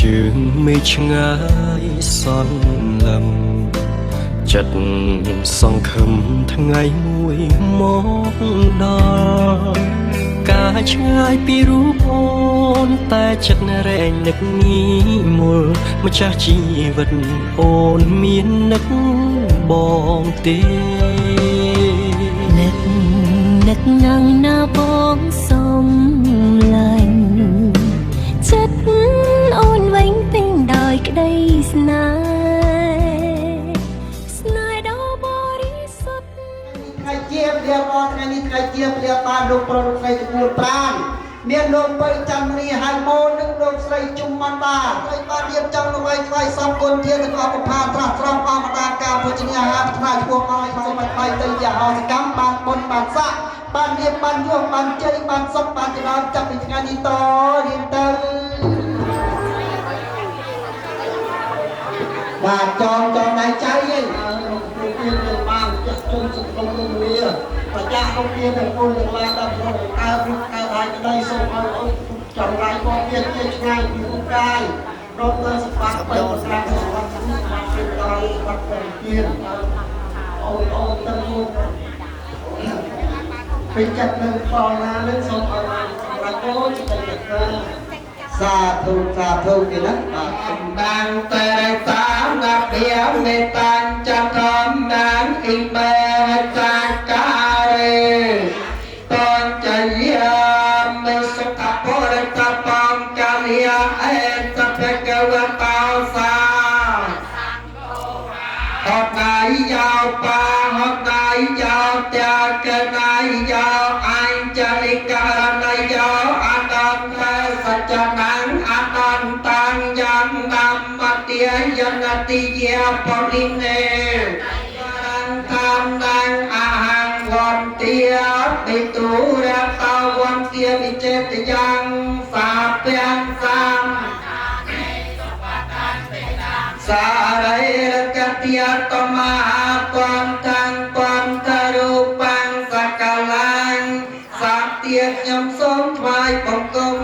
ជើងមេឆ្ងាយសន្លឹមចិត្តសង្ឃឹមថ្ងៃមួយមកដល់ការឆ្ងាយពីរូបអូនតែចិត្តរែងនឹកងាយមុលម្ចាស់ជីវិតអូនមាននឹកបងទេនឹកណាំងណាបងសំឡាញ់ចិត្តអូនវិញពេញដោយក្តីស្នេហ៍ដ៏បរិសុទ្ធថ្ងៃជាព្រាបអស់ថ្ងៃនេះថ្ងៃជាព្រាបបានលោកប្រុសលោកស្រីចំនួន5មានលោកបីចាំរីហើយម៉ូននិងលោកស្រីជុំម៉ាន់តាហើយបានរៀបចំល្បែងថ្វាយសំគុណធានទាំងអស់ប្រផាត្រាស់ត្រង់អមតាការភោជនីអាហារផ្នែកឈ្មោះឲ្យសូមឲ្យទៅជាអសកម្មបានបុណ្យបានស័ក្តិបានរៀបបានយោបានជ័យបានសុខបានចម្រើនចាប់ពីថ្ងៃនេះតរៀនទៅបាទចងដៃចៃឯងលោកគ្រូមានបានចាក់ជុំសង្គមរួមវាប្រចាស់លោកមានទាំងពលទាំងឡាយដល់ក្នុងកើតហើយក្តីសូមឲ្យអូនចម្រាយបងមានជាឆ្ងាយពីរូបកាយរកនៅសម្បត្តិបីប្រការសម្បត្តិនេះបានពីដល់បាត់ទៅទៀតអូនទាំងនោះពេញចិត្តនឹងផលណានឹងសូមឲ្យបានសម្រាប់អូនចិត្តណាសាធុទេណាបាទកំដាងតែតាមណាព្រាមមេតាញចាំធម្មដានអ៊ីមេតាការេតនចយាមេសុខបរិតបំកាលយាអេតភគវតោសាហត់ដៃយោបាហត់ដៃយោតាកណៃយោអញ្ចលិករណៃយោអនន្តសច្ចណាំអនន្តាំយ៉ាងណាមតិយនតិយាបរិនេតាមដាងអាហាងវន្ទាបិទូរតវន្ទាវិចេតយ៉ាងសាពាំងសាមសារិរកតិយតមហាពន្ធังពន្ធរូបាំងសកលាញ់សាទាខ្ញុំសូមថ្វាយបង្គំ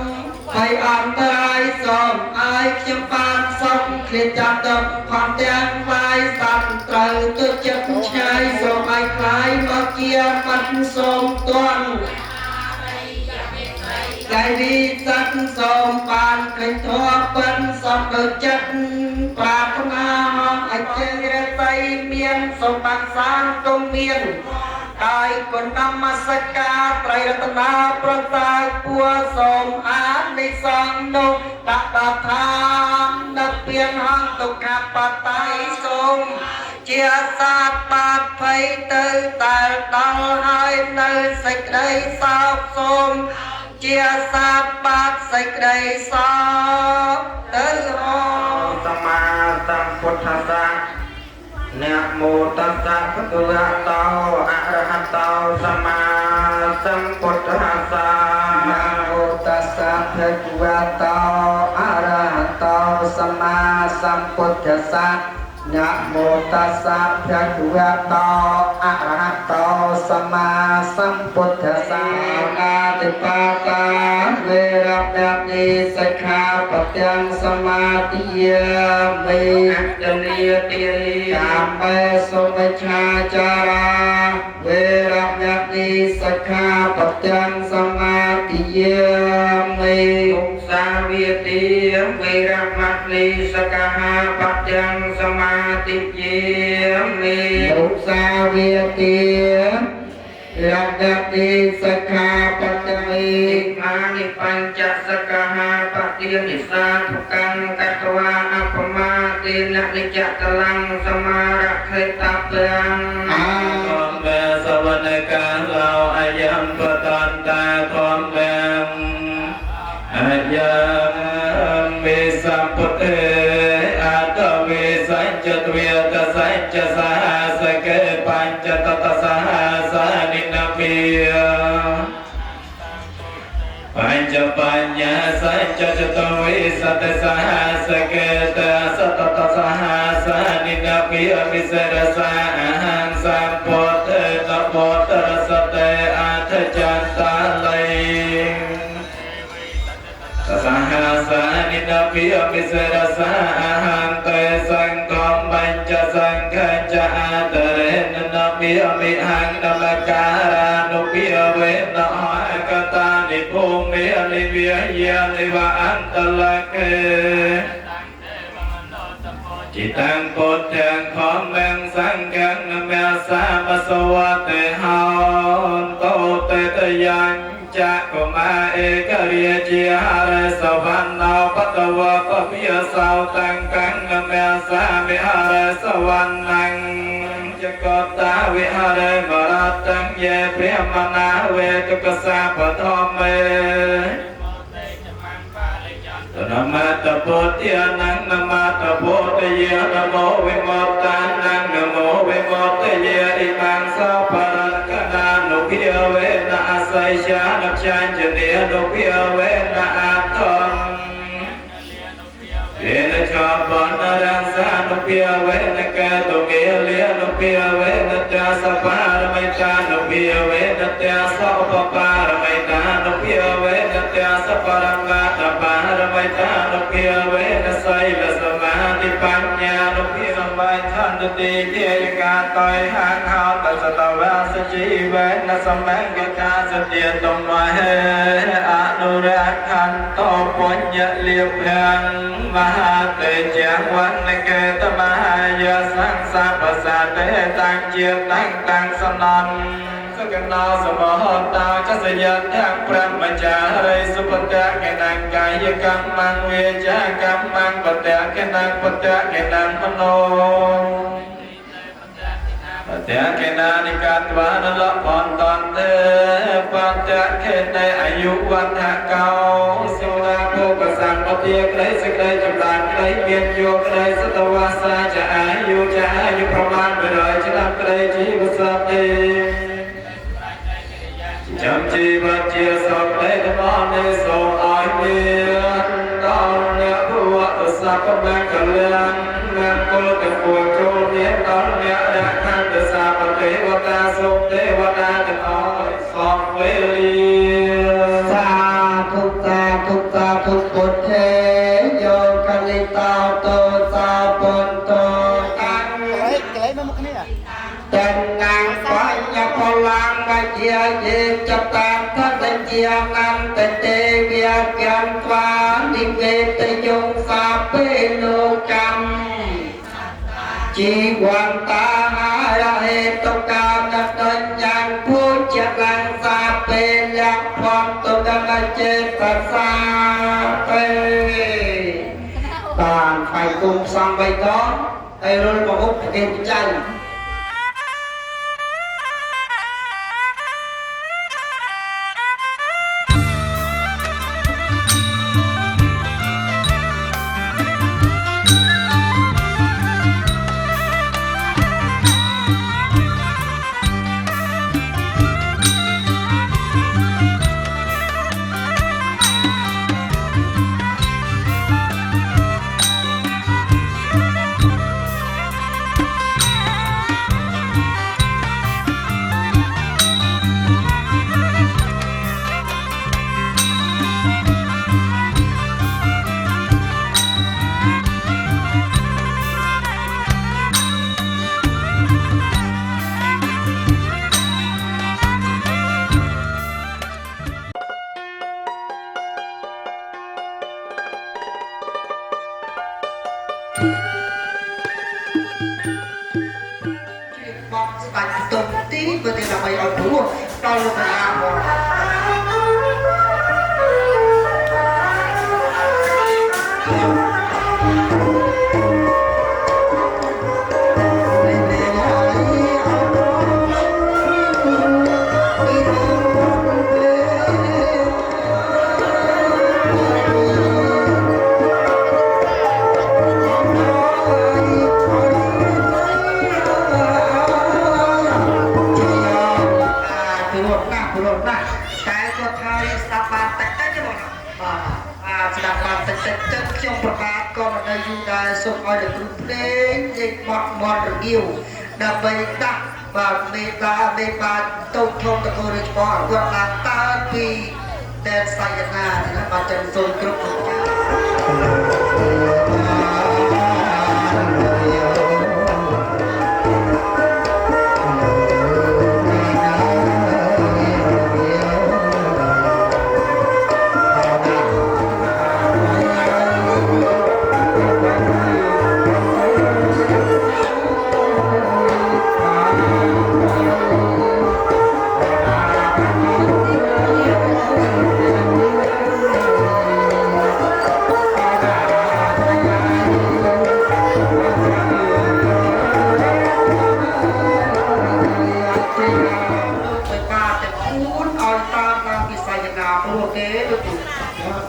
ហើយអន្តរាយសូមឲ្យខ្ញុំបានសុខឃ្លាតចាប់ទឹកខំទាំងថ្វាយសត្វត្រូវទុចិត្តឆ្ងាយសូមឲ្យខ្លាយមកជាបាត់សូមទន់តែវិស័កសូមបានឃើញធម៌ពិនសពដូចចិត្តប្រាថ្នាហងអញ្ជើញរតីមានសូមបានសានគុំមានកាយគុណនមស្ការត្រៃរតនាប្រតាពួរសូមអានិសង្ឃនោះដាក់ដល់ឋានដឹកពៀនហងទុក្ខបតៃសូមជាសាទបាតភ័យទៅតែដល់ហើយនៅសេចក្តីសោកសូមជាសាទបាតសេចក្តីសោកទៅអសម្មាសម្ពុទ្ធសាណាមោតស្សៈភគវតោអរហតោសម្មាសម្ពុទ្ធសាណាមោតស្សៈភគវតោអរហតោសម្មាសម្ពុទ្ធសាណាមោតស្សៈភគវតោអរហតោសម្មាសម្ពុទ្ធសាអាទិបាតាវេរមណីសិក្ខាបទាំងសមាទិយាមិអត្តនីទានីកាមេសុមិច្ឆាចារាវេរមណីសិក្ខាបទាំងសមាទិយាមិឧស្សាវាទីវេរមណីសិក្ខាបទាំងសមាទិយាមិឧស្សាវាទីរមណីសិក្ខាបទាំងមានិបញ្ចសកហាបតិនិសាទុកម្មកតវាអបមាទេននិច្ចកលੰសមារខេតពាំងអាធម្មវេសវនកាលោអយំបតន្តាធម្មវេអយំមេសម្ពុទ្ធេអតវេសញ្ចតវេតសញ្ចសហសកេបញ្ចតតសហសានិនមេបញ្ចបញ្ញសច្ចចតវិសតសហសកេតសតតសហសានិនពិអមិសរសាអហੰសម្ពុទ្ធេតបតរសតេអធចន្តាល័យសហសានិ na pia misera sang te sang kom banja sang kanja adare na pia mi hang na makara no pia ve na kata ni bumi ni via ni va antalake chỉ tăng cột thang khó mang sang gang nam ya sa ma so wa te haon to te te yang cha ko ma e ka ria chi ha re sa van na pa ta wa pa pia sao tăng cang nam ya sa mi ha re sa van nang cha ko ta vi ha re ma ra tăng ye priyamana ve tu ka sa pa thom me Namata Bodhya Nang Namata Bodhya Namo Vimottanang Namo Vimotthaya Imang Saparakana Nupya Vena Asaisha Napchanjaniya Nupya Vena Atham Vena Chapana Rangsa Nupya Vena Katumiliya Nupya Vena Tyasaparamayta Nupya Vena Tyasapaparamayta Nupya Vena Tyasaparamata Paramaita Nupya Vena Saila Samadhi Panya Nupya Vaithan Ti Yeka Toi Hang Hao Tasatava Sachi Vena Samangaka Satya Tommahe Anurakhan To Punya Liepang Mahate Chang Văn Ke Tamahaya Sang Sapasate Tăng Chiết Tăng Tăng Sanan Cần nào sớm hồn tao chắc sẽ nhận thang pram mà trả lời số phật trả cái nàng cái như cam mang về trả cam mang phật trả cái nàng phật trả cái nàng phân nô phật trả cái nàng đi cát và nó lấp hồn toàn thế phật trả cái nàyอายุวันhạ cao siêu la cô cả sang bất tiết lấy sức lấy chậm lại lấy biên vô lấy sát tàu sa trảอายุประมาณไปเลยจะทำอะไรที่กุศลดีChăm chi vật chia sọc lấy tâm an đi sổ ai miên đau nè vua tự sa có mang cả liên ngang cô tự phùa chô niết đón nè đã khăn tự sa vật tế vật ta sốc tế vật ta tự oi sọc với liên Sa thúc bột thế Yo kali tao tô sao bồn tô Tên ngang phải nhập vào làng và chia dịp cho tam thất tên chia ngăn tên tê bia kiên phá đi về tây dung xa bê lô trăm chỉ quan ta hai ra hệ tốc cao nắp tên nhang phú chiếc làng xa bê lạc phong tốc đăng là chết thật xa bê toàn phải cùng xong vậy đó đây luôn có úp kênh tranh Bạch tùng tí và thì là mày ở thua đau là mày Xong rồi được group lên dịch mọt được nhiều đã bày đặt và mê ba tâu thông được người bỏ vượt là ta vì đèn xài nhật hà thì nó bà chân rồi group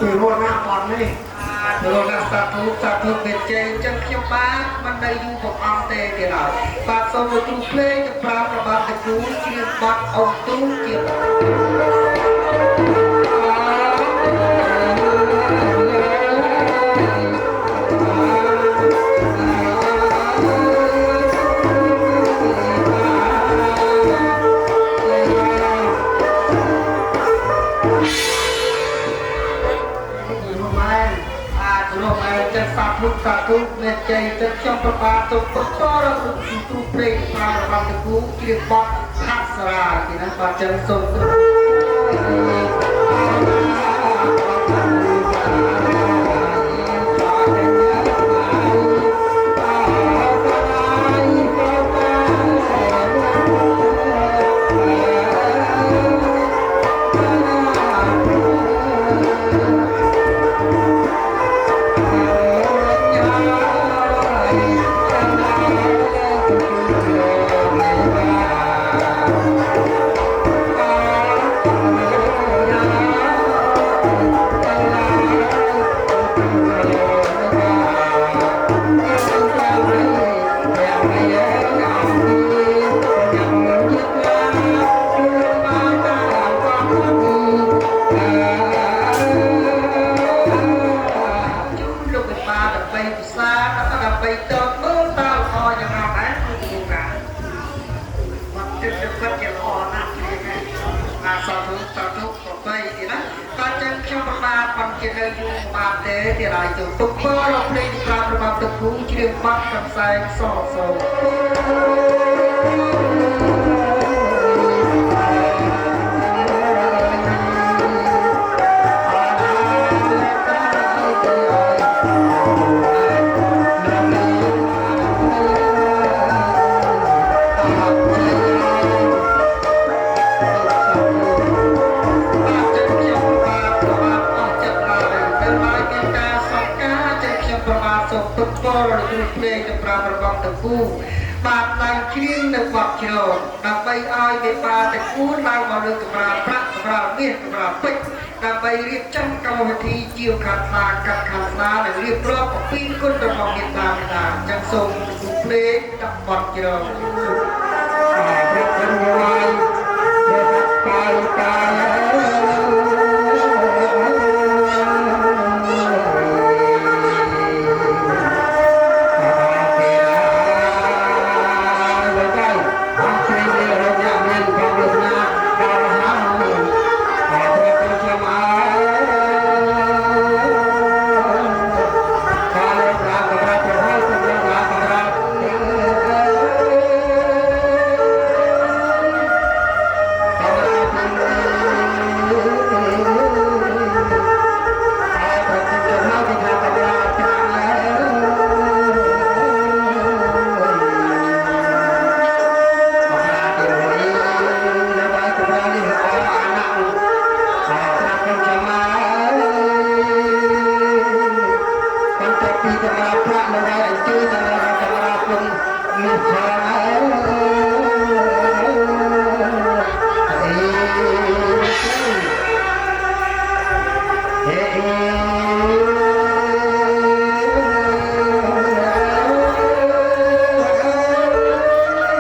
từ luôn á còn đi rồi là sát thủ bên trên chân khiêm báมันได้อยู่กับออมเตที่เราบาดสมุทรเพลงจะปราบระบาดตะกูเชียร์บัดเอาตู้เกี่ยวสาธุเมตใจจะช่องประปาตุกปตอระสุตุเพลงปราบตะกูเกี่ยวบัดทักษราที่นั่นปัจจัยสมที่ไรจะตุกเมื่อเราเพลงปราบระบาดตะกูเกี่ยวบัดกับแสงส่องโซ่ตุกโตเราดูเพลงจะปราบระบาดตะกูบาดในครีมในวัดเชียวดับใบอ้อยใบปลาตะกูเรามาเลือกปลาพระปลาเมียนปลาเป็ดดับใบเรียบจังกรรมวิธีเจียวขาดลากัดขาดลาหรือเรียบรอบปีนก้นระบาดเมียนตาไม่ได้จังส่งดูเพลงดับวัดเชียวพระจันทร์ไว้เดือดตายตาย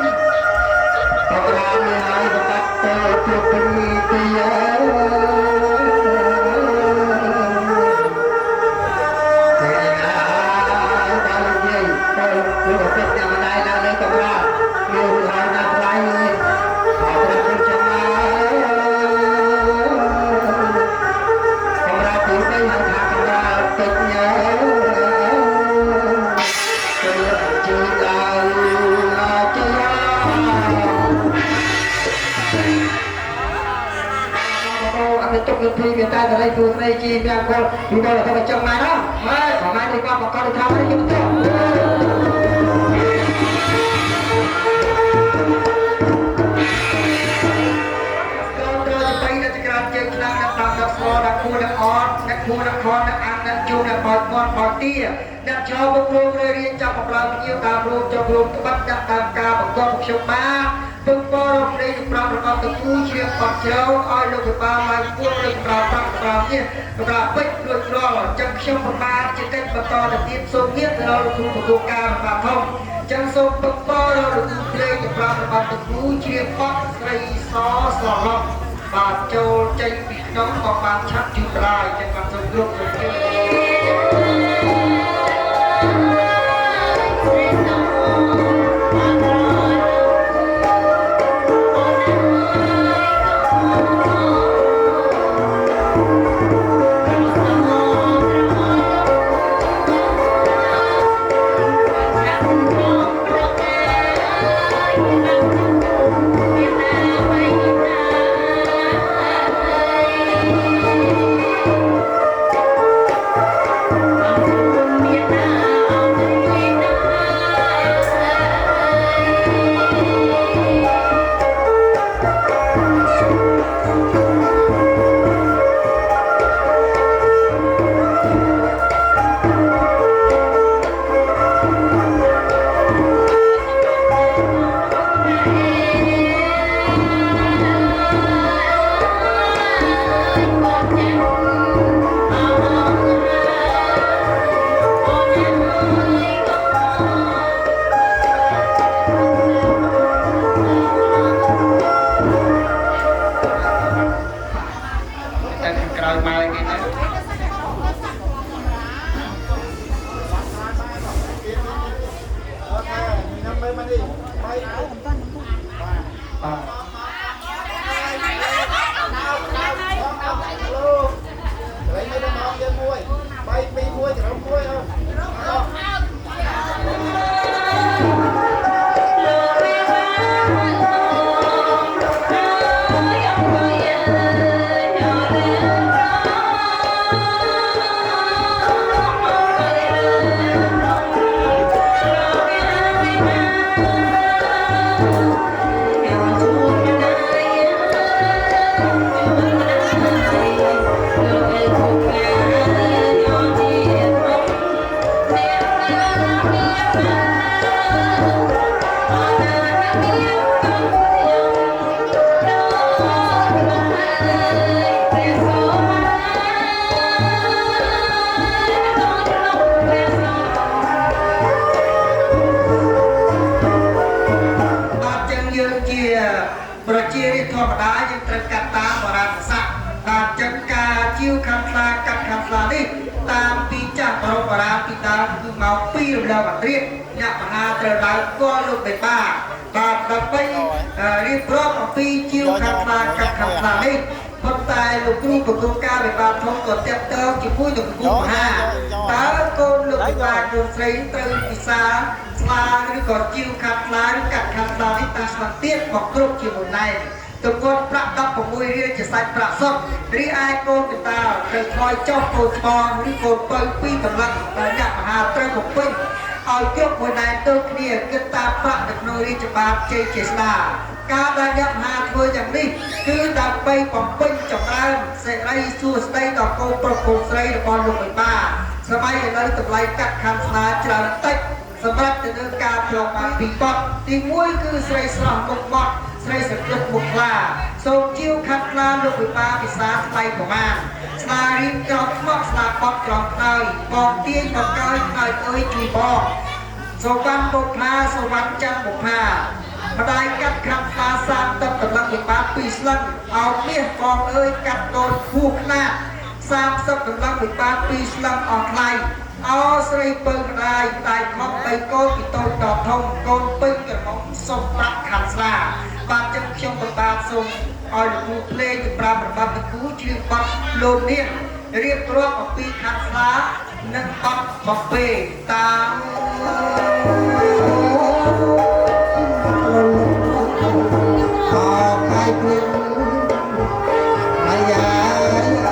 Hãy subscribe cho kênh Ghiền Mì Gõ để không bỏ lỡ ពីវាតែតែទូស្រីជីវាកូនពីដល់ទៅចង់មកណាហើយប្រហែលនេះក៏បកទៅថាហើយខ្ញុំទៅដាក់គួរដាក់អត់ដាក់គួរដាក់ខនដាក់អាំងដាក់ជូរដាក់បោកមាត់បោកទាដាក់ចូលមកព្រមរៀនចាប់បប្រាប់ភ្ញៀវតាមរួមចូលរួមត្បិតដាក់តាមការបង្គាប់ខ្ញុំបានពឹងបរនៃសម្រាប់របស់តគូជ្រាបបាត់ជ្រៅឲ្យលោកវិបាលឡើងពួនលើសម្រាប់ប្រាក់សម្រាប់នេះសម្រាប់ពេជ្រដូចរាល់ចឹងខ្ញុំប្រមាណជាកិច្ចបន្តទៅទៀតសូមងារទៅដល់លោកគ្រូបង្គាប់ការរបស់ធំចឹងសូមពឹងបរលោកគ្រូភ្លេងសម្រាប់របស់តគូជ្រាបបាត់ស្រីសស្រឡំបាទចូលចេញពីក្នុងក៏បានឆាប់ជួបរាយចឹងបានសូមគ្រប់សូមជឿប្រជារាស្ត្រធម្មតាយើងត្រូវកាត់តាមបរាណសាស្ត្រតាមចឹងការជាវខាងខ្លាកាត់ខាងខ្លានេះតាមពីចាស់បរមបរាណពីដើមគឺមកពីរំដៅអត្រាអ្នកមហាត្រូវឡើងគាល់លោកបេបាបាទដើម្បីរៀបរាប់អំពីជាវខាងខ្លាកាត់ខាងខ្លានេះប៉ុន្តែលោកគ្រូប្រគំការវិបាលធំក៏តាក់ទងជាមួយលោកគ្រូមហាតើកូនលោកវិបាលកូនស្រីត្រូវពិសាស្លាឬក៏ជាវខាងខ្លាឬកាត់ខាងខ្លានេះតាមស្មារតីមកគ្រប់ជាមួយណែទៅគាត់ប្រាក់16រៀលជាសាច់ប្រាក់សុទ្ធរីឯកូនកតាត្រូវថយចុះកូនច្បងឬកូនបើពីតម្លឹងដែលអ្នកមហាត្រូវបំពេញឲ្យគ្រប់មួយណែទៅគ្នាគិតតាមប្រាក់នៅក្នុងរាជបាលជ័យជាស្ដាការដែលអ្នកមហាធ្វើយ៉ាងនេះគឺដើម្បីបំពេញចម្រើនសេរីសួស្ដីដល់កូនប្រុសកូនស្រីរបស់លោកបិតាសម័យឥឡូវតម្លៃកាត់ខាងស្នាច្រើនតិចសម្រាប់ទៅនឹងការប្រឡងបានពីបត់ទី1គឺស្រីស្រស់មុខបត់ស្រីសង្កឹកមុខខ្លាសូមជាវខាត់ខ្លាលោកវិបាពិសាថ្លៃប្រមាណស្នារៀងក្រោកខ្មោះស្នាបត់ក្រោកខ្នើយបងទាញបង្កើយខ្នើយអើយជួយបងសូវ៉ាន់បុផាសូវ៉ាន់ចាំបុផាម្ដាយកាត់ខាត់ខ្លាសាមទឹកតម្លឹងវិបា2ស្លឹកអោបមាសបងអើយកាត់កូនខួរខ្នាត30តម្លឹងវិបា2ស្លឹកអស់ថ្លៃអោស្រីពៅម្ដាយតែខំ3កូនពីតូចដល់ធំកូនពេញក្រមុំសុំប្រាក់ខាត់ស្លាបាទចឹងខ្ញុំបបាទសូមឲ្យលោកគ្រូភ្លេងប្រាប់របស់លោកគ្រូជ្រាបបទលោកនេះរៀបរាប់អំពីខាត់ស្លានិងបទបំពេតាមអរកាយព្រឹងអាយ៉ា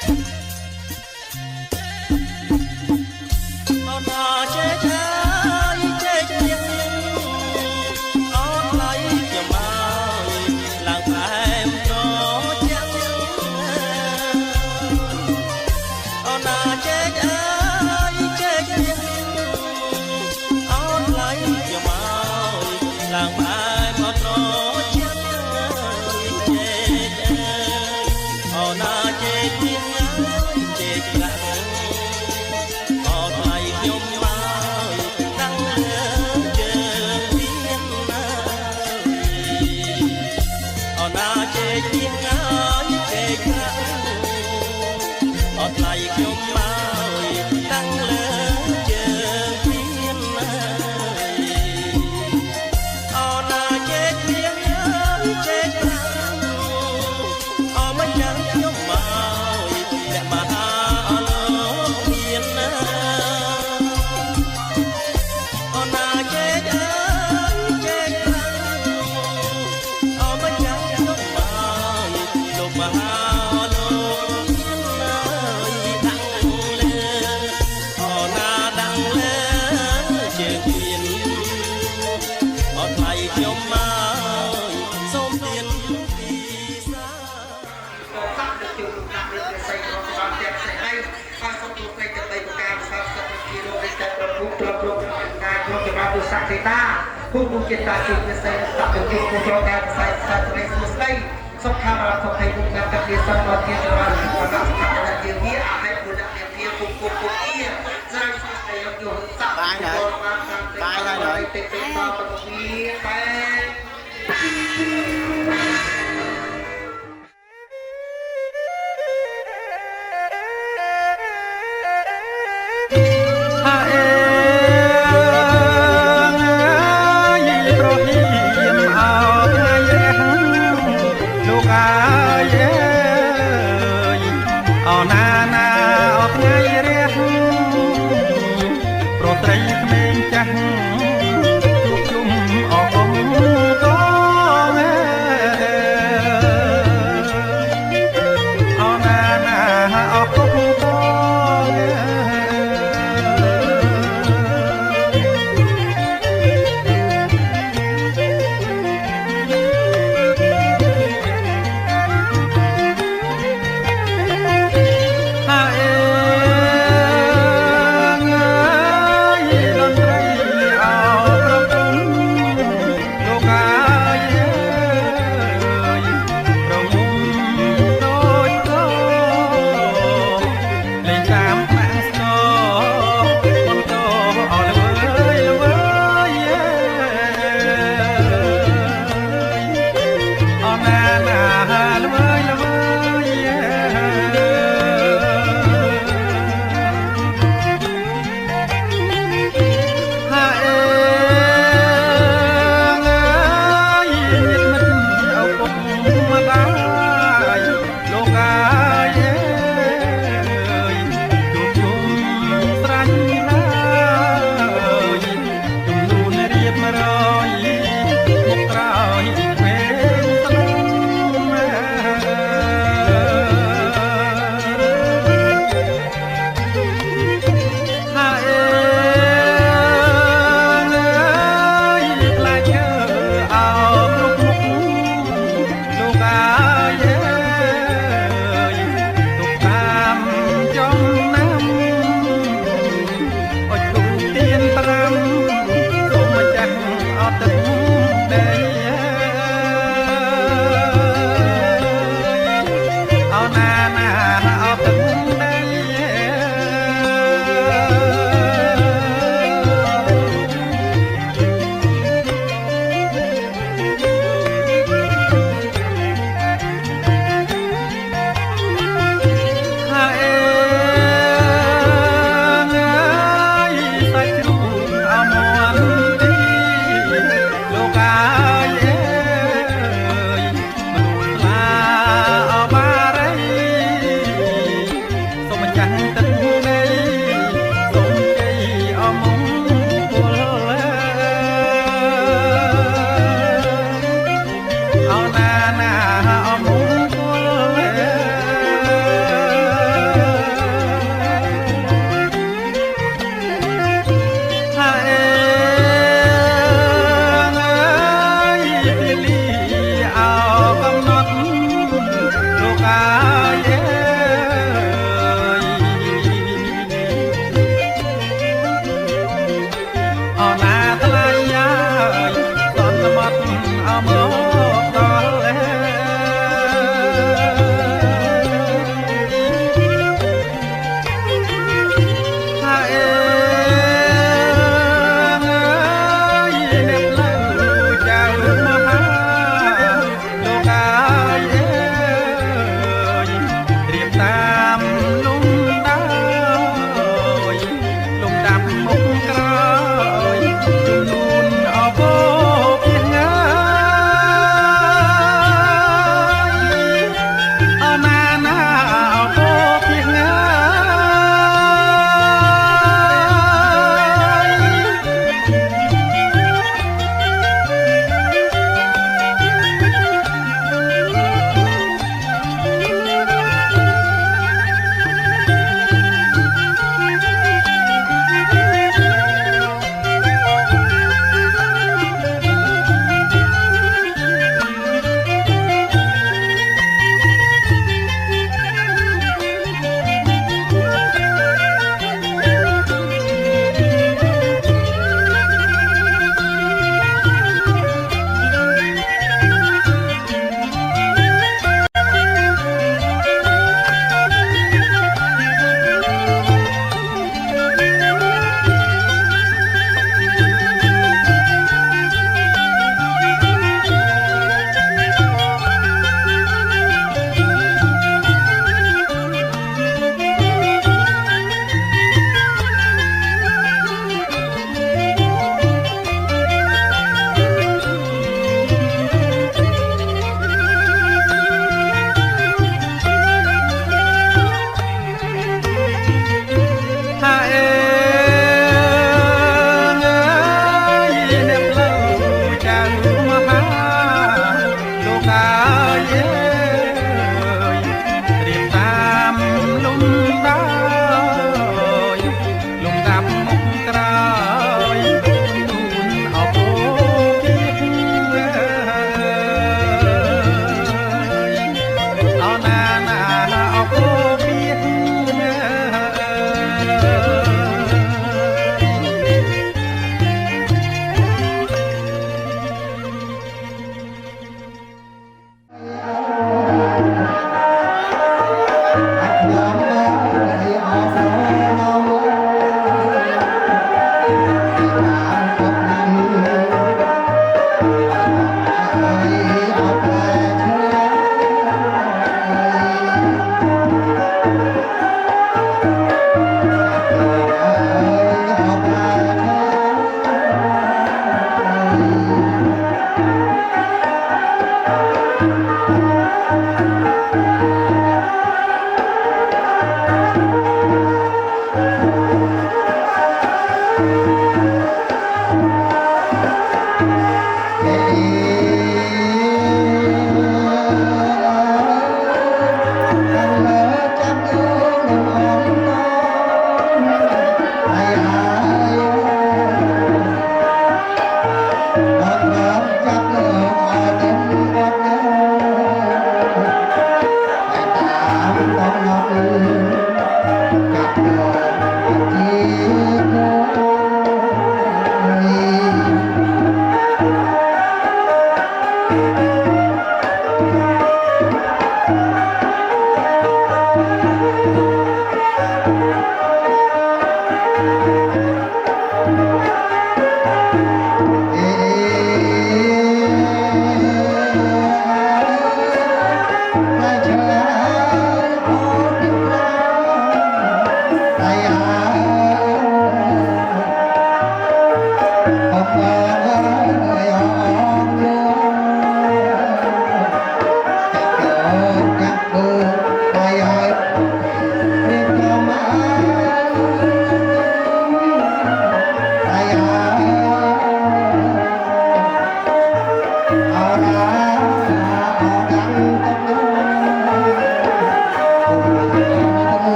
អត់ថាចេះហើយចេះជាងអត់ថ្លៃខ្ញុំមកឡើងផ្អែមត្រជាក់អត់ណាចេះហើយចេះជាងអត់ថ្លៃខ្ញុំមកឡើងផ្អែមត្រជាក់ចេះអត់ណាចេះជាងចេះខ្លាំងអត់ថ្លៃខ្ញុំមកតាំងលើជើងមានណាអត់ណាចេះជាងចេះខ្លាំងអត់ថ្លៃខ្ញុំមកតាំងលើជើងមានណាអត់ណាចេះជាងចេះខ្លាំងអត់មិនចាំខ្ញុំមកអ្នកមហាអលោកមានណាអូនណាចេះចេះខ្លាំងអត់មិនចាំខ្ញុំមកលោកមហាលោកមានណាដាំងលើអូនណាដាំងលើជើងមានអត់ថ្លៃខ្ញុំមកសូមទានទីសា សាក់ទៅជួបដាក់លើស័យរបស់បានតែផ្សេងហើយហើយសូមទូទៅទៅប្រការសាស្ត្រវិទ្យាលោកតែប្រភពប្រភពការគ្រប់ច្បាប់វិសាស្ត្រតាผู้ผู้จิตตาจิตวิสัยตัดเป็นจุดผู้ประการสายสายในสุดท้ายสุขภาพเราต้องให้ผู้นำกับเรียนสมบัติที่ว่าความรักสถาบันเดียวนี้อาจให้ผู้นำเรียนเพียงผู้เอี้ยสร้างสุขใจยกย่องสักการะตายได้เลยติดเป็นตาตรงนี้ไป ថាអេយប្រហៀមអោថ្ងៃរះលោកអើយអោណាណាអោថ្ងៃរះប្រត្រីក្មេងចាស់ជួបជុំអកងកងអោណាណាអកងកង អ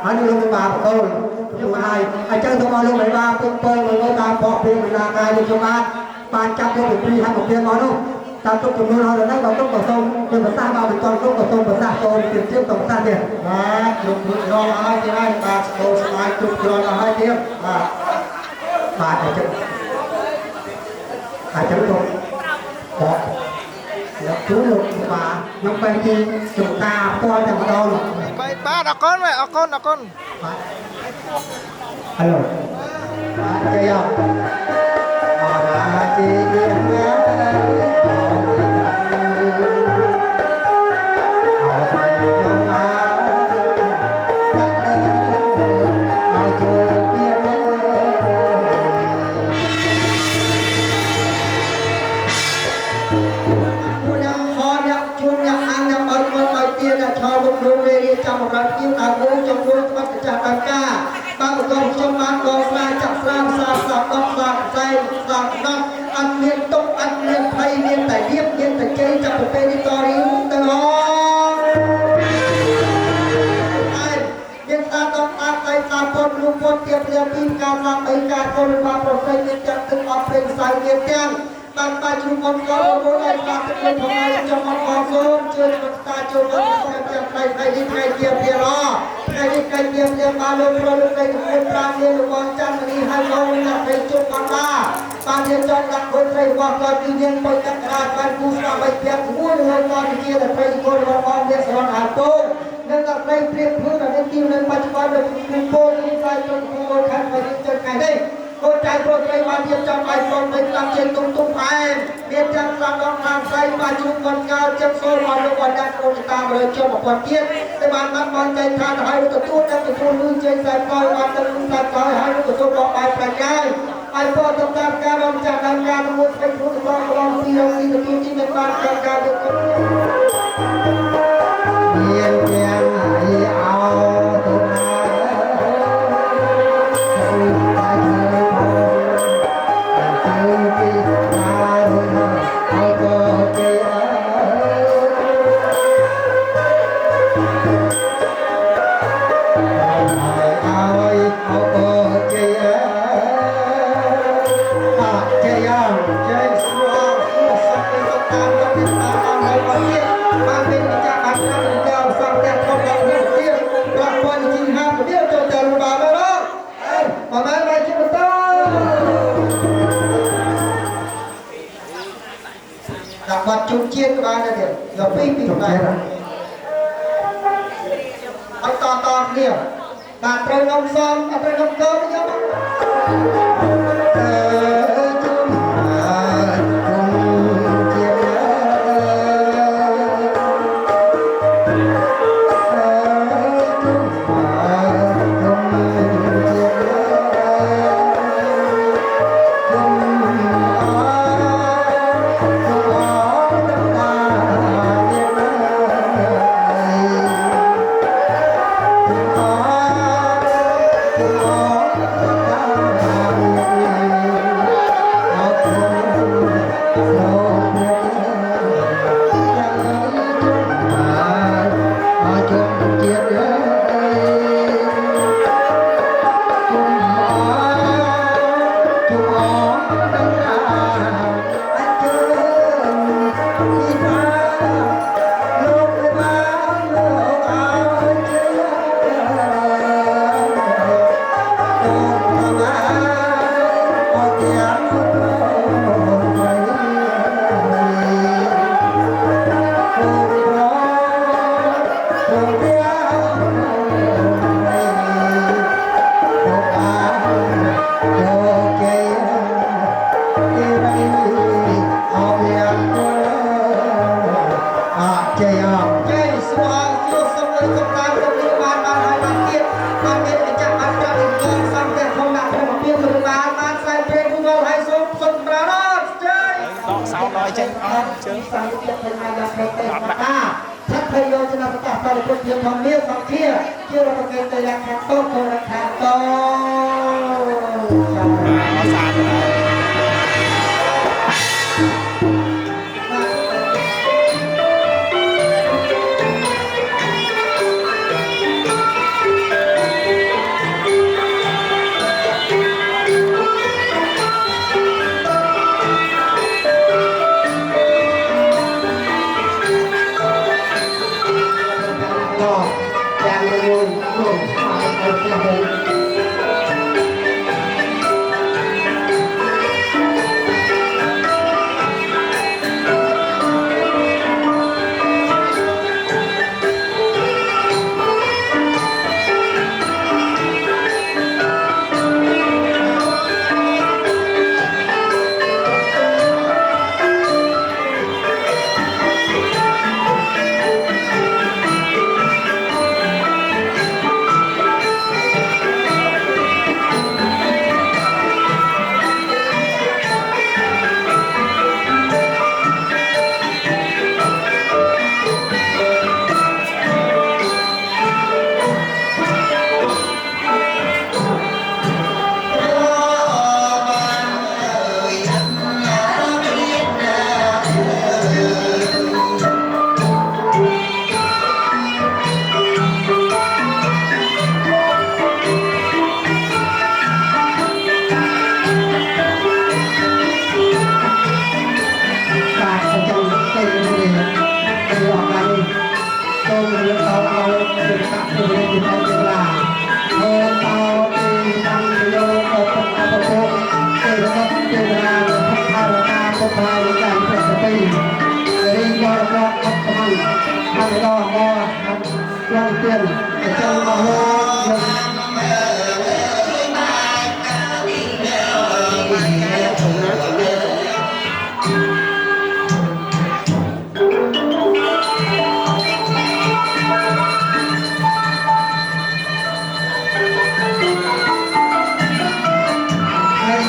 anh luôn bà tôi nhưng mà ai chơi tôi bao luôn mấy ba tôi người ta bỏ tiền là ai đi cho ba trăm cho mình đi hai một tiền nói đâu ta tôi cùng luôn rồi đấy vào tôi vào tôm nhưng mà ta vào mình còn tôi vào tôm và ta tôm tiền tiếp tổng ta tiền đó chụp rồi hai tiền hai ba tôi hai chụp rồi là hai tiền ba để chụp ai chụp tôi bỏ chú lục và nó quen đi chúng ta coi là đâu Vậy ba đọc con vậy, đọc con. Alo. Chơi không? Chị trong một yêu ta vô trong vô bắt chặt tăng ca ba một con trong ba con ra chặt ram sa sạc đọc sạc dây sạc đọc ăn liên tục ăn liên thay liên tải tiếp liên tải chơi chặt một bên đi to đi từ đó liên ta đọc ta tay ta con lưu con tiếp liên tin ca ra tay ca con ba một cây liên chặt từng ọc lên sai liên tiếng ban ba chú con có bố này ta tự nhiên hôm nay cho con xuống chưa ta chưa có ngày đi ngày kia kia đó ngày đi ngày kia kia ba lô pro lô ngày hôm ra kia lô con chân đi hai con là ngày chụp con ba thiên cho đặt con thầy hoặc là tự nhiên tôi cắt ra ban cú sa bay kia muốn người con kia là thầy con biết sao hạt tô nên là thầy biết hơn là nên tìm nên bắt con được cô đi sai trong cô khăn phải đi chân ngày đây cô trai cô trai ba thiên trong bài con mình làm trên tung tung phải biết chân sang đó hàng say ba chục con cao chân sôi mà nó còn đang cô ta rồi cho một con tiên cái bàn bắt con trai than hai đứa tuốt đang từ thôn lư trên sài coi ba tân lư ta coi hai đứa tuốt bỏ bài phải trai ai có tâm tam ca đông chả đam ca nó muốn phải thú con con đi đâu đi từ chỉ nên ban ca được con nhiên nhiên ai ao tu chung chiên các bạn này là phi phi này anh to kia bạn trời nông son bạn trời nông cơm nhá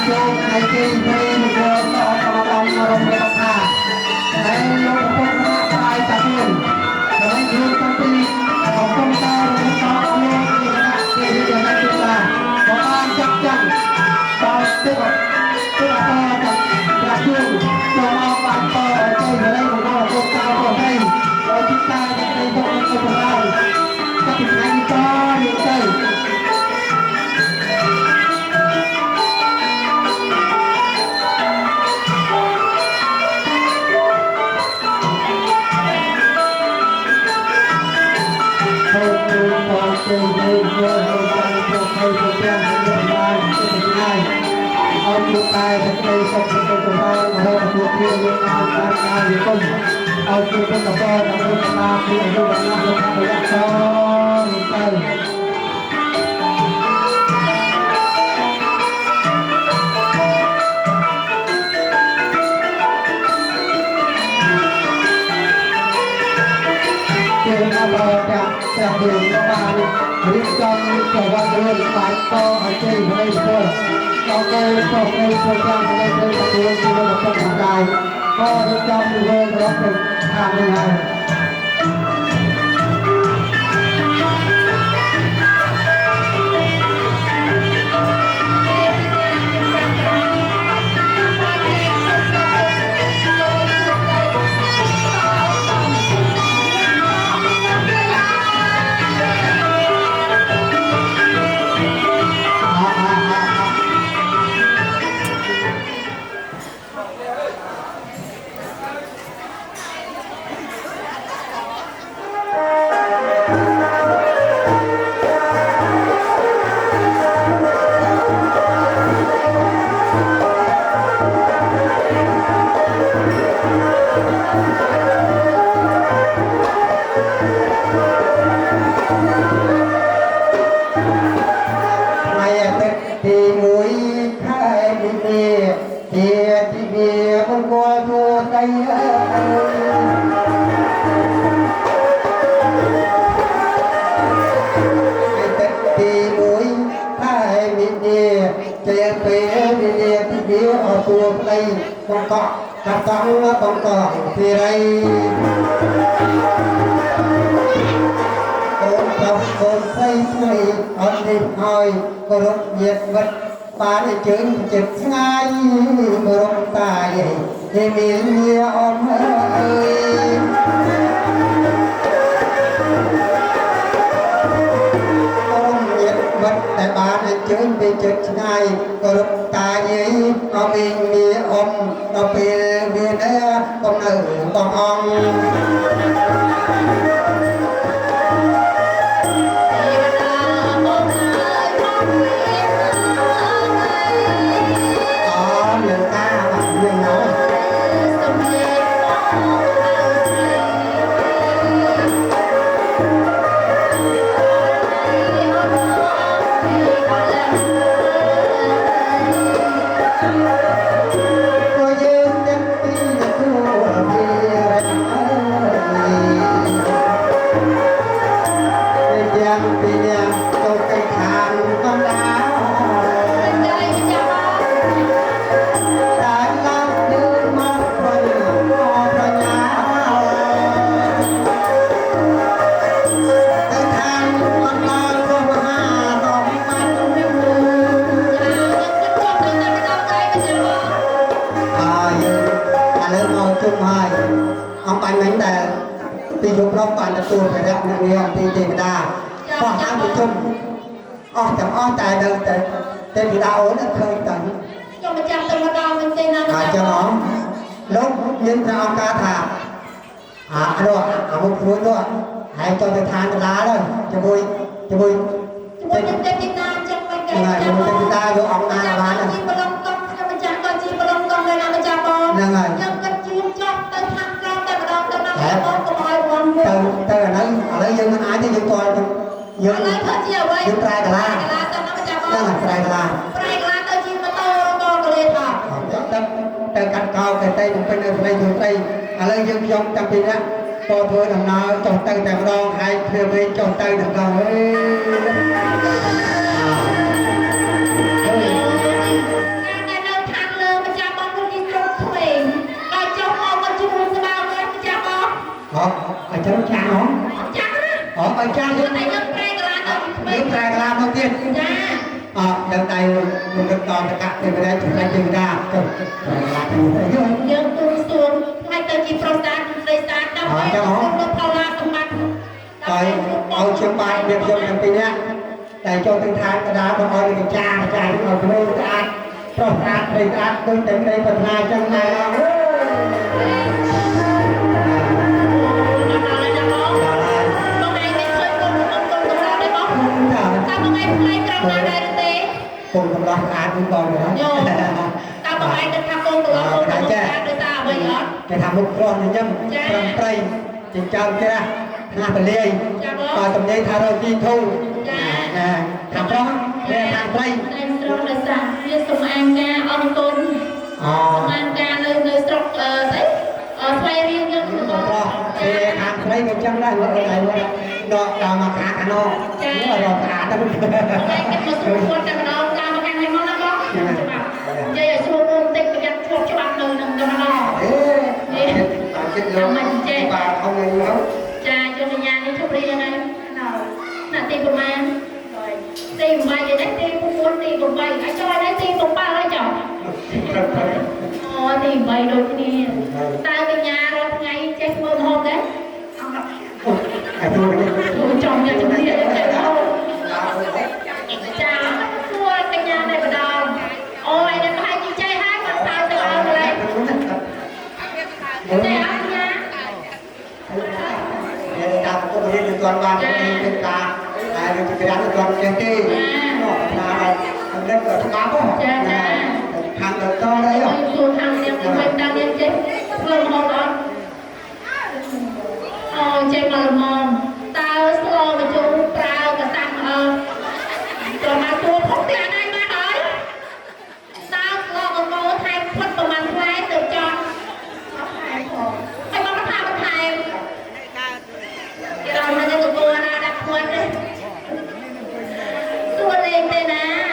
ចូលថ្ងៃទី3មកដល់កម្មកររំលឹកថាហើយលោកពុទ្ធណាបាយតាមានហើយយើងតាំងពីកំពុងតែរំលឹកដល់លោកជាគណៈជាអ្នកទីថាក៏បានចាត់ចែងដល់ទឹកអតាប្រាជុំចូលមកបានតឲ្យជ័យហើយមកដល់កូនចៅរបស់ឯងឲ្យទីតាទៅទៅទៅទៅហើយចាប់ពីថ្ងៃនេះតយើងទៅHãy đặc biệt các bạn biết trong trở vật luôn phải to ở trên đây thôi cho cây cho trang đây đây là luôn như là một trong dài to bên trong luôn đó được hàng như này con cỏ thì đây con xây xây ổn định hồi cô lúc nhiệt vật bán để chứng chụp ngay cô lúc ta vậy thì miếng như ông ơi con nhiệt vật để bán để chứng bị chụp ngay cô lúc ta vậy ông mình như ông đâu bị viên đấy con nữ con ông tôi phải đặt một người thì tìm đà có hai người chung chẳng tài đâu tên người ta ổn được khơi tận cho mình chăm từng đau mình tên nào cho nó lúc nhưng ra ông ca thả rồi một phút rồi hãy cho tôi than lá rồi cho vui tên Việt Nam trong bên cạnh tên Việt Nam vô ông ta là bán rồi mình chăm cho mình chăm con chi mình chăm đây là mình chăm con nhưng rồi tới thăm con tới đó tới năm con của mọi người từ ở đây dân mình ai thì dân toàn dân dân trai cả la dân là trai cả la tới chi mà to con rồi lên à từ cạnh cao cái tay một bên này dùng tay ở đây dân trong trong thì đó tôi thôi làm nào trồng tay tại đó hai phía bên trồng tay được rồi តែកលាមកទៀត ចា ដល់ដៃមុខតតកាក់ទៅได้ជំនាញយើងដែរទៅតែកលាទៅយើងទូសួងថ្ងៃទៅជាប្រុសតាស្រីតាដើម្បីទៅផលឡាសម្បត្តិ ហើយឲ្យជាបាយវាខ្ញុំទាំងពីរនាក់តែចូលទៅថាកដាលទៅឲ្យគេចាឲ្យគ្រូស្អាតប្រុសស្អាតស្រីស្អាតដូចតែនៃប្រាថ្នាចឹងដែរអើកូនកំឡោះស្អាតវិញបងណាយោតាមបងឯងទៅថាកូនកំឡោះកូនស្អាតដោយសារអ្វីអត់គេថាមុខក្រោះញញឹមប្រំប្រៃចិញ្ចើមចាស់ណាបលាយបើតំណេថារកទីធូចាថាប្រុសវាថាប្រៃតែស្រុកដោយសារវាសំអាងការអរគុណសំអាងការនៅស្រុកស្អីផ្លែរៀងយើងប្រុសវាខាងប្រៃក៏ចឹងដែរលោកឯងដកដល់មកខាងកាណូចារកស្អាតទៅគេមកស្រួលគាត់តែម្ដងតាមមកខាងនេះមកណាបងនិយាយឲ្យស្រួលបន្តិចប្រយ័ត្នធ្លាប់ច្បាប់នៅនឹងតែម្ដងតាមចិត្តលោកបាទអងហ្នឹងចាជុំញ្ញានេះជប់រៀនហើយណាទីប្រមាណទី8ឯនេះទី9ទី8អាចចូលដល់ទី7ហើយចុះអូទី8ដូចគ្នាតើកញ្ញារាល់ថ្ងៃចេះធ្វើម្ហូបដែរចំញ៉ាំជំនាញចេះហូបចាធ្វើកញ្ញាតែម្ដងអូឯនេះប្រហែលជាចេះហើយគាត់តើទៅអត់ឡើយចេះអត់ណាតាមទៅរៀនទៅគាត់បានទៅការហើយទៅក្រានទៅគាត់ចេះទេណាហើយអត់ក៏ស្គាល់ចាចាខាងទៅតđấy rồi tôi thằng em thì mình đang đi chết phương hồn đó trên mà mồm tao slow mà chú tao cả tăng rồi mà tôi không tiền anh mà nói tao slow mà cô thay khuất của mình khoái từ cho hay có nó thay cái đầu nó cho tôi là đặt khuất đấy tôi lên đây nè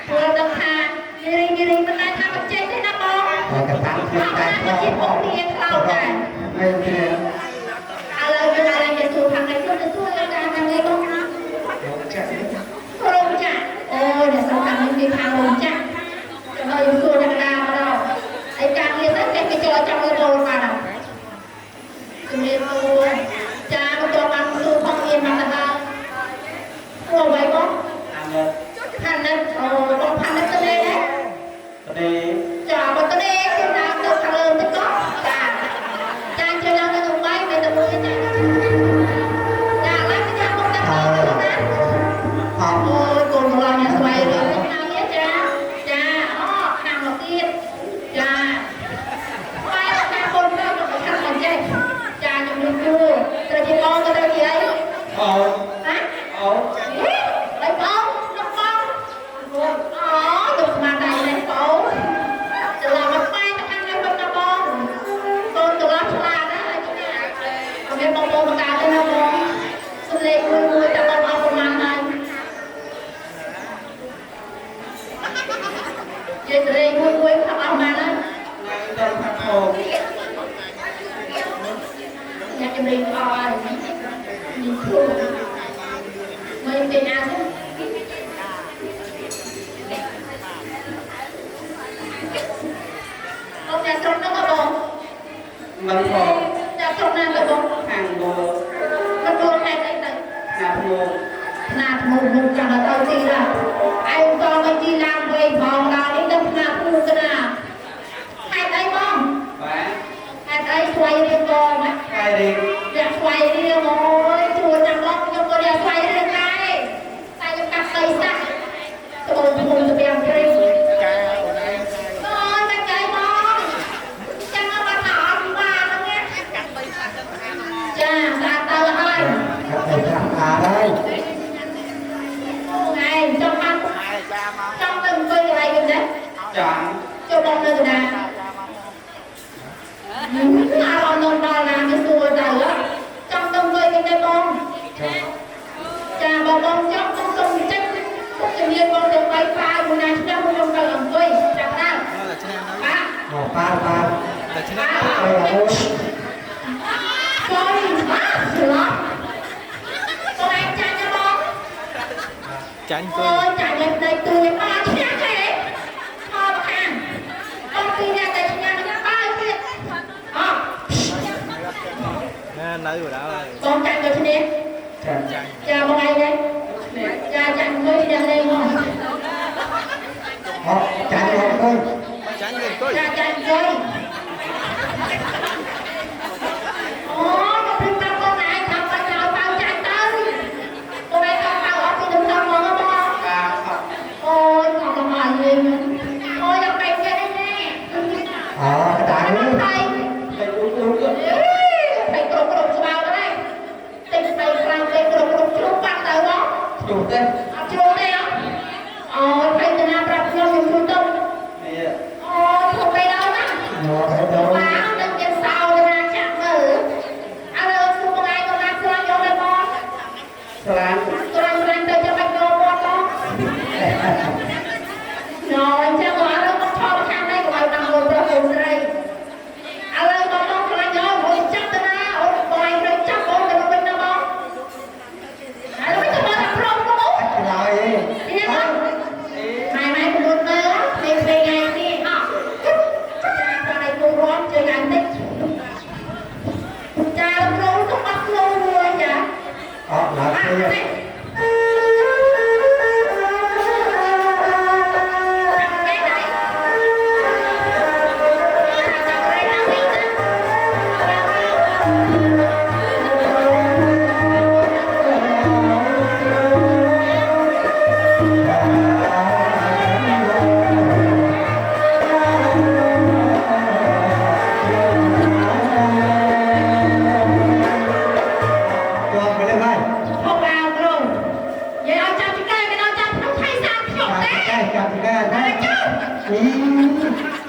tôi đâm thà gini mình đang tham một chơi thế nào không? Cái tăng thiên tài không? Thiên không này. Alo bây giờ là cái số thằng này tôi là thằng này không? Không chả. Ôi để số thằng này đi thằng không chả. Trời ơi tôi đang làm ở đâu? Anh càng kia rất cái trò trong cái đồ mà nào. Tôi lên tôi cha một trò ăn tôi không yên mà là ủa vậy không? Thằng này con thằng này tôi lên đấy. Chào bà tôi đi, chúng ta được thằng lớn tích có Chà chơi đâu ta dùng bay, về tầm 10 chà Chà lát cái chà không ta không ta không ôi, cùng một lần nhà xoay rồi, cái nào nhé chà Chà, nằm một kia Chà Quay là khá khôn đó, mà phải khăn làm chơi Chà, nhầm được chưa Rồi chị con tôi đâu gì ấy Hả? Lấy con, nó con được mà đầy này cổ là một tay ta ăn em bên nó con từ đó là đó còn em bông bông mà cao lên đâu con xin lên vui ta bông bông của mình này vậy từ đây vui khắp ông mà đó nhà trong đi coi nhìn thương mấy bên ăn ông nhà trong nó có bông mình bò nhà trong nào có bông hàng bò mình bông này đấy đấy nạp mù mù chẳng là tao chi là anh con anh chi làm về phòng là đến đâm nạp mù cái nào hai tay bông hai tay xoay đi con hai đi dạ xoay đi rồi chùa chẳng lắm nhưng con nhà xoay đi tay tay cho cắt tay sắc tôi mù cho bèo cái đi ngày trong ăn trong từng cây cái này đấy cho con nơi nào con nôn đo làm cái xua đầu á trong từng cây cái đây con trà bà con trong con sông trách không tự nhiên con được bay pha của này chúng ta không trong cây làm cây chẳng nào pha con anh cha cho con ចាញ់ទុយ ôi chạy lên đây từ cái ba chứ nhá cái đấy kho bạc hàng công ty nhà tài chính nhà nó ba kiaនៅបណ្ដោយ con chạy về trên đây chào mọi ngày đây chào chạy tôi đi đang lên không chạy rồi thôiចាញ់វិញទុយ chào chạy chơi ôi nó phim tao con này thằng con nào tao chạy tới con này tao tao ở cái đường tao mà nó bo ôi còn làm mày gì ôi làm mày cái đấy nè chạy nó luôn thầy thầy cột cột vào đó đây thầy thầy làm thầy cột cột chụp bắt đầu đó chủ tên chụp đây á thầy từ nàoรับnhau dùng chụp tung không đây đâu á má đừng nhìn sau từ nào chẳng mở alo xuống một ngày con ăn xuống vô đây con tôi tới cho bạch vô con rồi chắc là nó có cho nó khăn đây của mày nằm ngồi ra cùng đây alo con tôi nhớ ngồi chắc từ nào ngoài đây chắc con thì nó bên đâu con nó mới cho con làm rong con rồi đi nha mày cũng luôn tới á thì về ngày đi hả cha này cô rón chơi ngày tích cha nó không bắt lâu luôn nhỉ là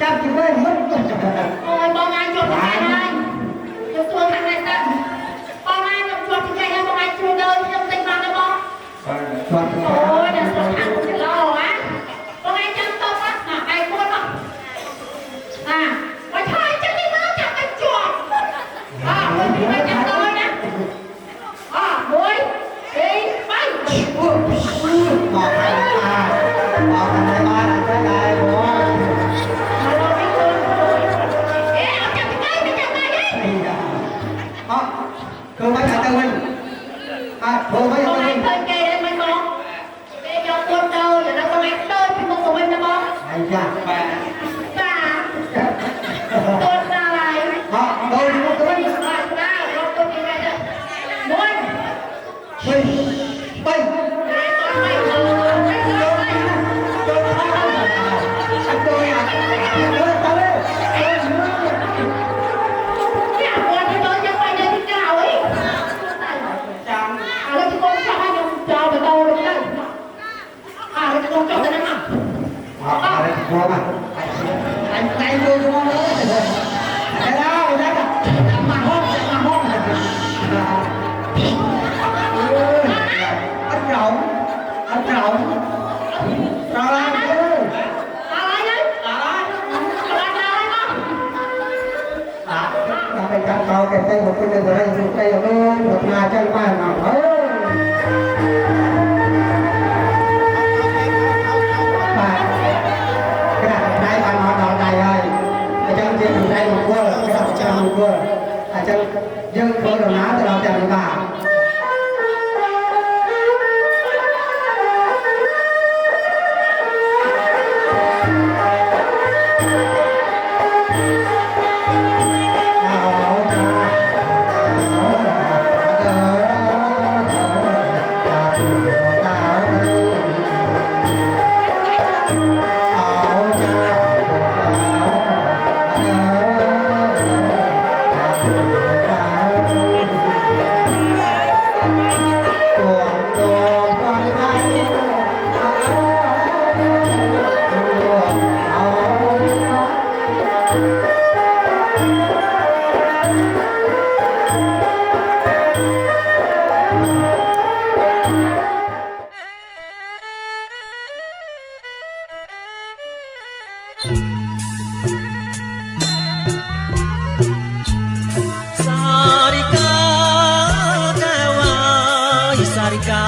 chắc chỉ với mất ôi bông ai chuột thì cái này chuột chuột thằng này ta bông ai chuột chuột thì cái này bông ai chuột đâu nhưng tình bằng đâu bông ôi đã chuột thằng cũng lo á bông ai chân tông á ai cuốn không ôi thôi chân đi nữa chẳng phải chuột ôi thì phải chân tôi nè đuôi đi bay bỏ thằng này ba là cái này của cô mấy thằng tao mình cô mấy thằng mình thôi kê đây mấy con kê cho con đâu rồi nó có mấy đôi thì một của mình là con ai cha bà con ra lại tôi đi một cái con đi ngay đây muốn bay cô mà anh vô đúng không cái đó đấy mà hốt anh rộng rồi phải chặt cầu cái cây một cái này một cây ở luôn một nhà chân qua nào cái này bạn họ đòn này ơi chân trên đường đây một cua cái đầu chân một cua chân dân cua đầu ná từ đầu chân đến bà Sarika,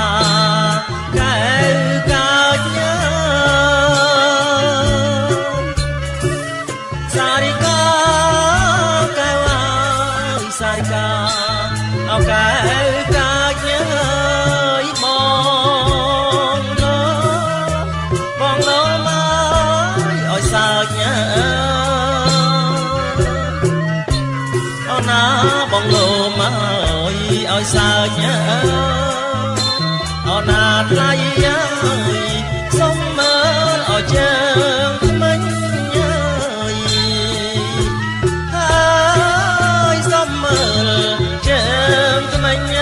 ឲ្យសើចអូនណាថ្លៃសុំមើលឲ្យជើងថ្មិញហើយសុំមើលជើងថ្មិញ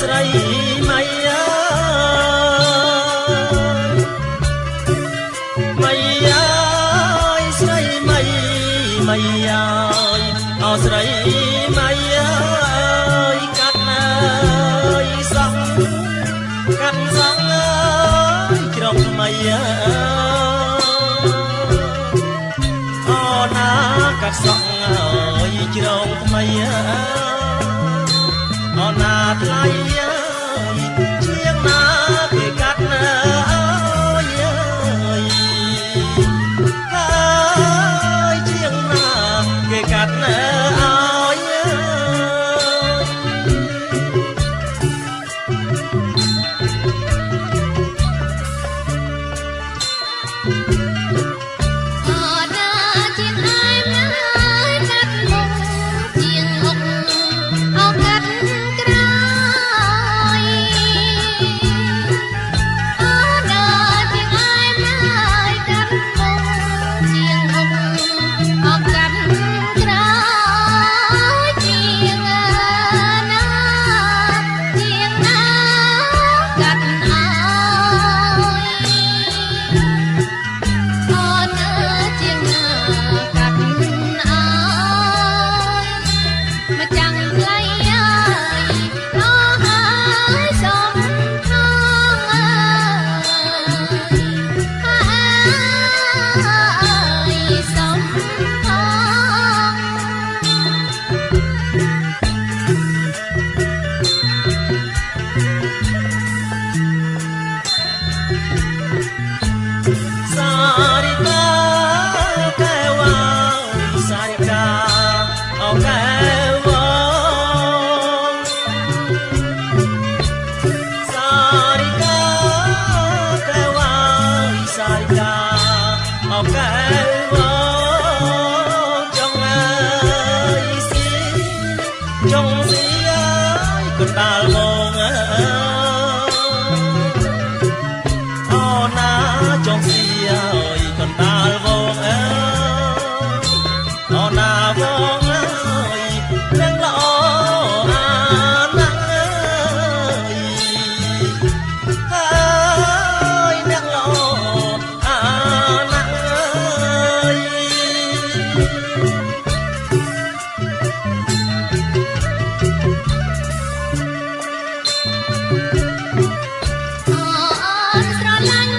ស្រីម៉ៃម៉ៃស្រីម៉ៃម៉ៃអូស្រីម៉ៃកាត់ណាយសោះកាត់សងជ្រងថ្មីអូណាកាត់សងជ្រងថ្មីអូនណាថ្លៃជាងណាគេកាត់ណាហើយជាងណាគេកាត់ណាស្រឡាញ់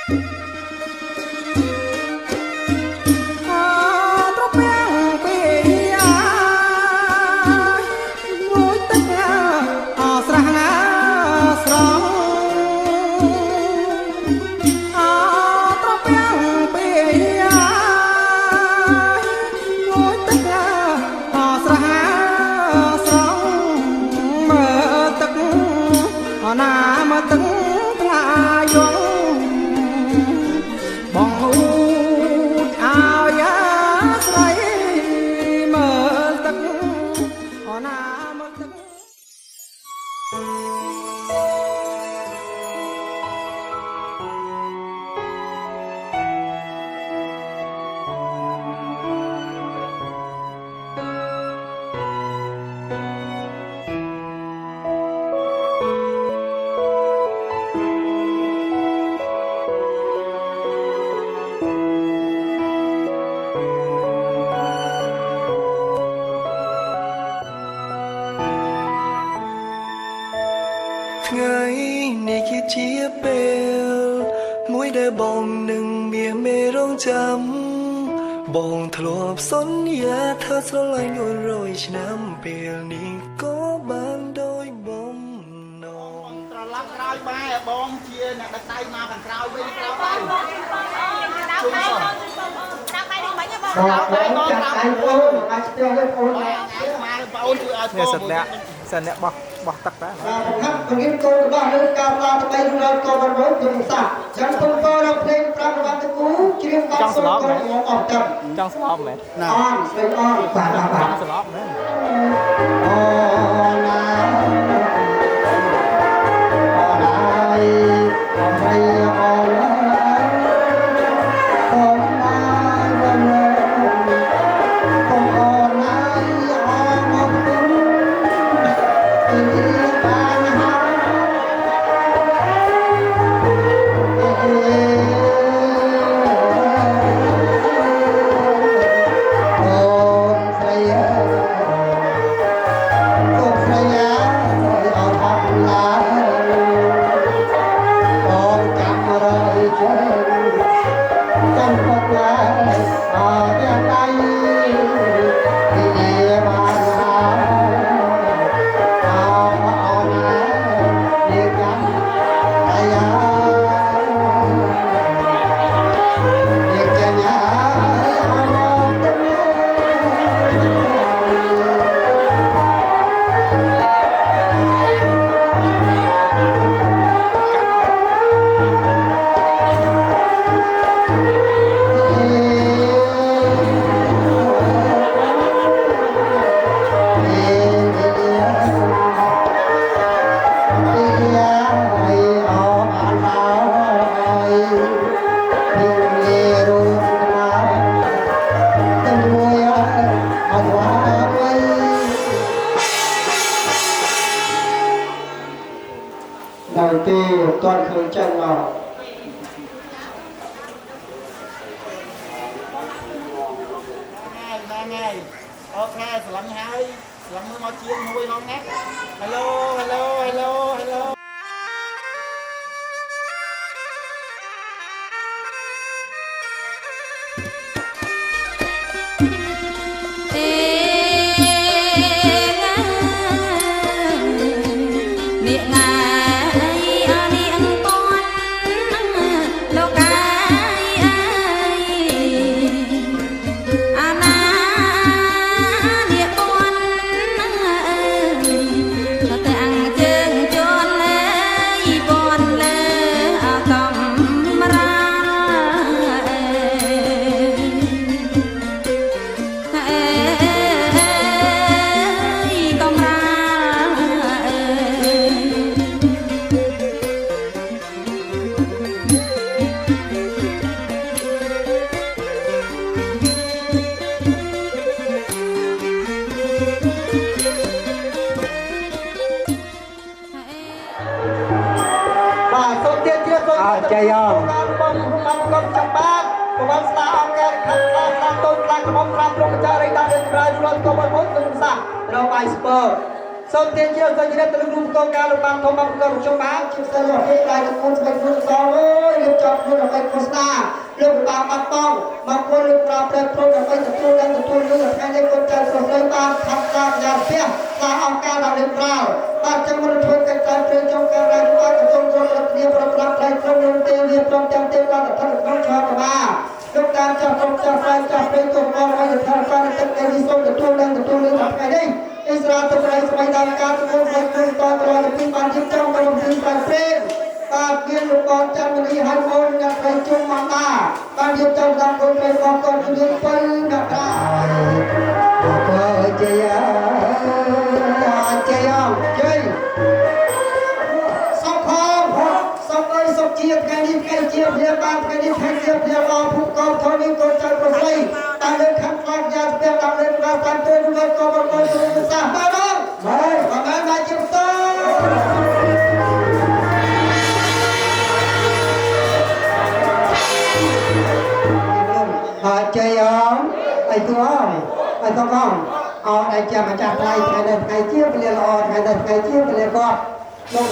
ត្រពាំងពីអាមួយទឹកស្រះណាស្រងត្រពាំងពីអាមួយទឹកស្រះណាស្រងមើលទឹកណាមើលទឹកថ្លាយងបងអ៊ូតឲ្យស្រីមើលទឹកណាមើលទឹក ថ្ងៃនេះគឺជាពេលមួយដែលបងនឹងមានមេរងចាំបងធ្លាប់សន្យាថាស្រឡាញ់100ឆ្នាំពេលនេះក៏បានដោយបំណង ត្រឡប់ក្រោយបែរបងជាអ្នកដឹកដៃមកខាងក្រោយវិញក្រោយដៃជុំសោះ បាទបងចាប់ដៃអូនមកស្ទះលើអូនណា បងអូនជួយឲ្យធំសិនអ្នកបោះទឹកដែរ បាទครับពង្រៀនកូនរបស់លើការឡាទៅបីរត់កូនរបស់ទុំសាចាំពុំក៏រកភ្លេង5របស់តគូជ្រៀងបាត់សូនកូនមកអត់ចាំ ចង់ស្លប់មែន អនស្រីអនបាទបាទ ស្លប់មែន អូណាអូណាយអូនៃអូនអូនណាអូនអូនណាអូនអូន Đầu tiên toàn khởi chân vào ngày ok sẵn hai sẵn mua chiên nuôi ngon ngát hello hello hello hello chạy không? Con chăm bác, của con xa ông nghe khăn tôn khăn của ông khăn trong cha đây ta đến ra luôn có một mối tương xa đâu bài spur xong tiên chưa rồi đến từ lúc con ca lúc ban thông bằng cầm trong bác chiếc xe rồi cái này con sẽ phải phương sau ơi liệp chọc luôn là បាត់បង់មកគល់ឬប្រាប់ប្រែប្រួលដើម្បីទទួលនឹងទទួលនឹងថ្ងៃនេះកូនចៅស្រីបានខាត់តាមយ៉ាងផ្ទះតាមអង្គការដល់រៀបរាល់បាទចឹងមកធ្វើកិច្ចការព្រមចំការរដ្ឋបាលក្រសួងរដ្ឋាភិបាលប្រប្រាប់ផ្នែកក្រុមនឹងទេវាព្រមទាំងទេវរដ្ឋាភិបាលក្នុងឆាកបាលោកតាមចាស់ក្រុមចាស់ផ្នែកចាស់ព្រៃទុកមកឲ្យរដ្ឋាភិបាលទឹកឯនេះសូមទទួលនឹងថ្ងៃនេះអ៊ីស្រាអែលទៅប្រៃស្បៃដល់ការទទួលផ្នែកក្រុមតតរពីបានជិះចំបរមទីបានព្រេងបាទមានលោកកនច័ន្ទមនីហើយមុនអ្នកប្រជុំមកតាបានរៀបចំតាមគោលការណ៍របស់កនជំនាញ7អ្នកប្រាអបជ័យជ័យជ័យសុខសុខអើយសុខជាថ្ងៃនេះថ្ងៃជាព្រាបានថ្ងៃនេះថ្ងៃជាព្រាអភុកោធននេះកូនចៅប្រស្រីតាមលើខាងខ្លាចយ៉ាស្ពះតាមលើប្រាសាទទៅលើកោបបទៅសាសបាទបងបាទបានជាបន្តជ័យអីទួអីតងអត់ឯចាំម្ចាស់ថ្លៃថ្ងៃនេះថ្ងៃជាពលាល្អថ្ងៃនេះថ្ងៃជាពលាគាត់លោក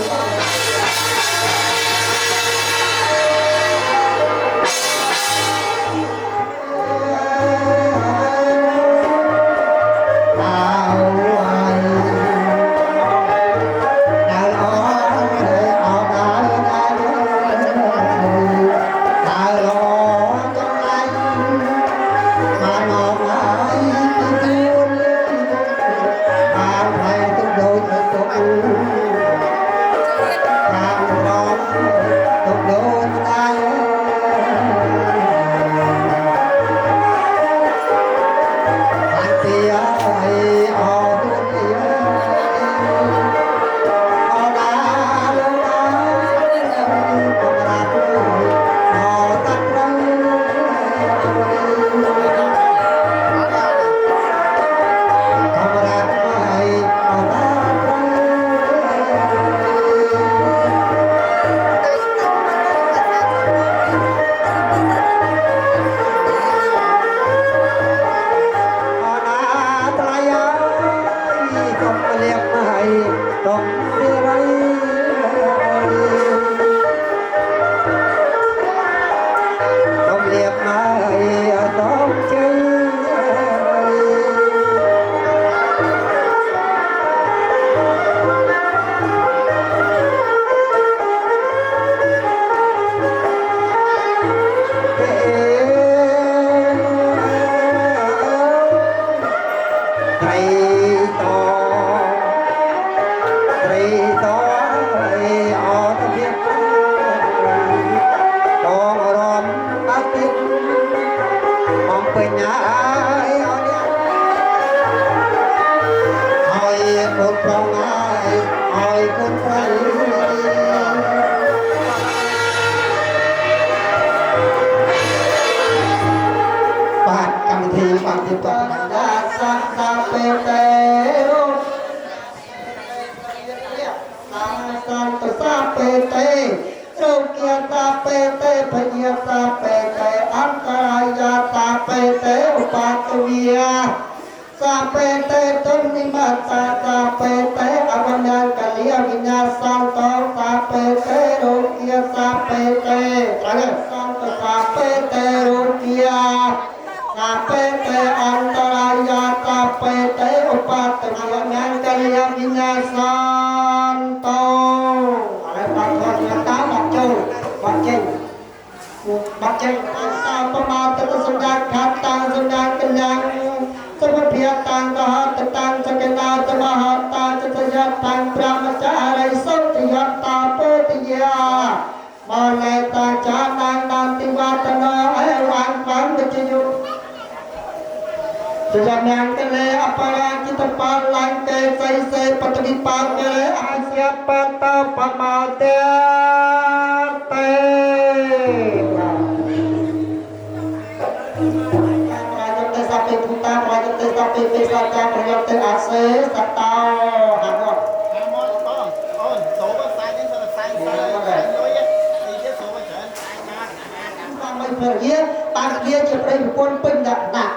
បានជាជាប្រិយប្រពន្ធពេញដាក់ដាក់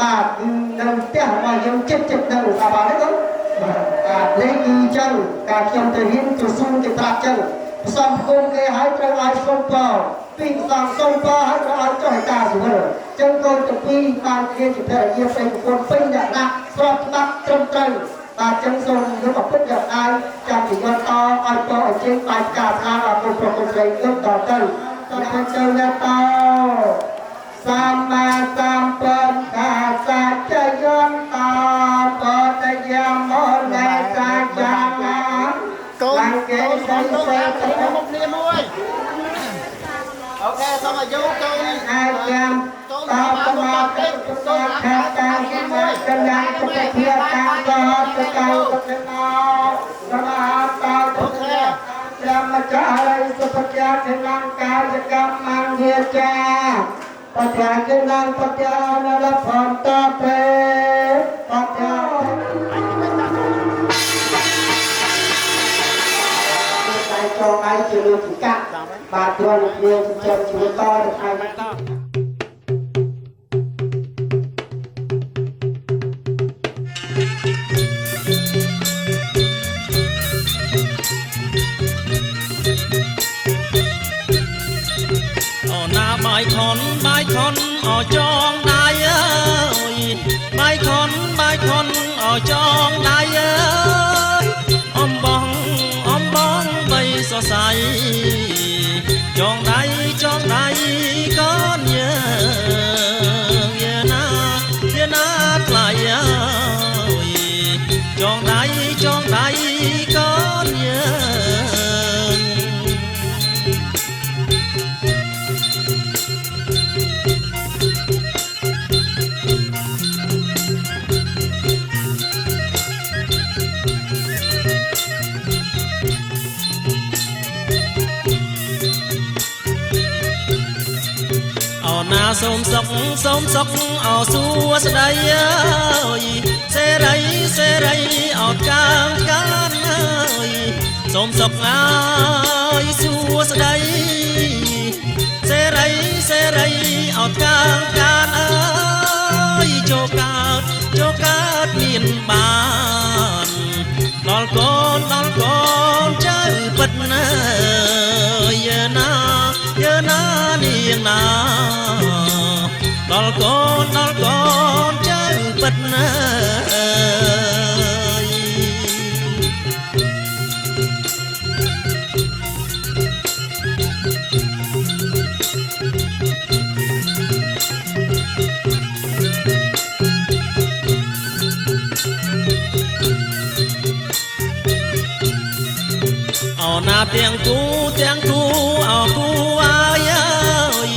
បាទនៅផ្ទះរបស់យើងចិត្តនៅសាបានទេគាត់បាទលេងអញ្ចឹងការខ្ញុំទៅរៀនទៅស៊ូទៅត្រាប់ចឹងផ្សំ គុំគេឲ្យត្រូវឲ្យសុំពរពីសំសុំពរឲ្យត្រូវឲ្យចុះតាសុវលចឹងកូនទាំងពីរបានជាជាភរិយាប្រិយប្រពន្ធពេញអ្នកណាស្របច្បាប់ត្រឹមត្រូវបាទចឹងសូមយកអពុទ្ធយកអាយចាំពីយកតឲ្យពរឲ្យជើងបាយផ្កាផ្កាអពុទ្ធប្រពន្ធស្រីលើកតទៅទៅទៅអ្នកតសម្មាសម្ពុទ្ធកាសច្ចយន្តបតយមនេសាចានាកូនគេសិនសេទៅមកគ្នាមួយអូខេសូមអាយុកូនអាចាំតបមកទៅទៅខាងតាមគ្នាកញ្ញាពុទ្ធភាតាតទៅកៅទៅណោសមាតអូខេចាំចារិសុភជាធនង្កាយកម្មមង្ហជាបត្រាគិណងបត្រានរផន្តពេបត្រាតែចូលដៃជាលុយកាក់បាទទ្រាំគ្នាចិញ្ចឹមជីវិតតទៅថ្ងៃនេះបាយខនអចងដៃអើយបាយខនអចងដៃអើយអំបងបីសរសៃចងដៃកូនយាណាថ្លៃអើយចងដៃកូនណាសូមសុខអោសួស្ដីអើយសេរីអត់កាងកានអើយសូមសុខអើយសួស្ដីសេរីអត់កាងកានអើយចូលកើតមានបានដល់កូនចៅពិតណាយាណានាងណាដល់កូនចៅពិតណាអោណាទាំងគូអោគូអាយអើយ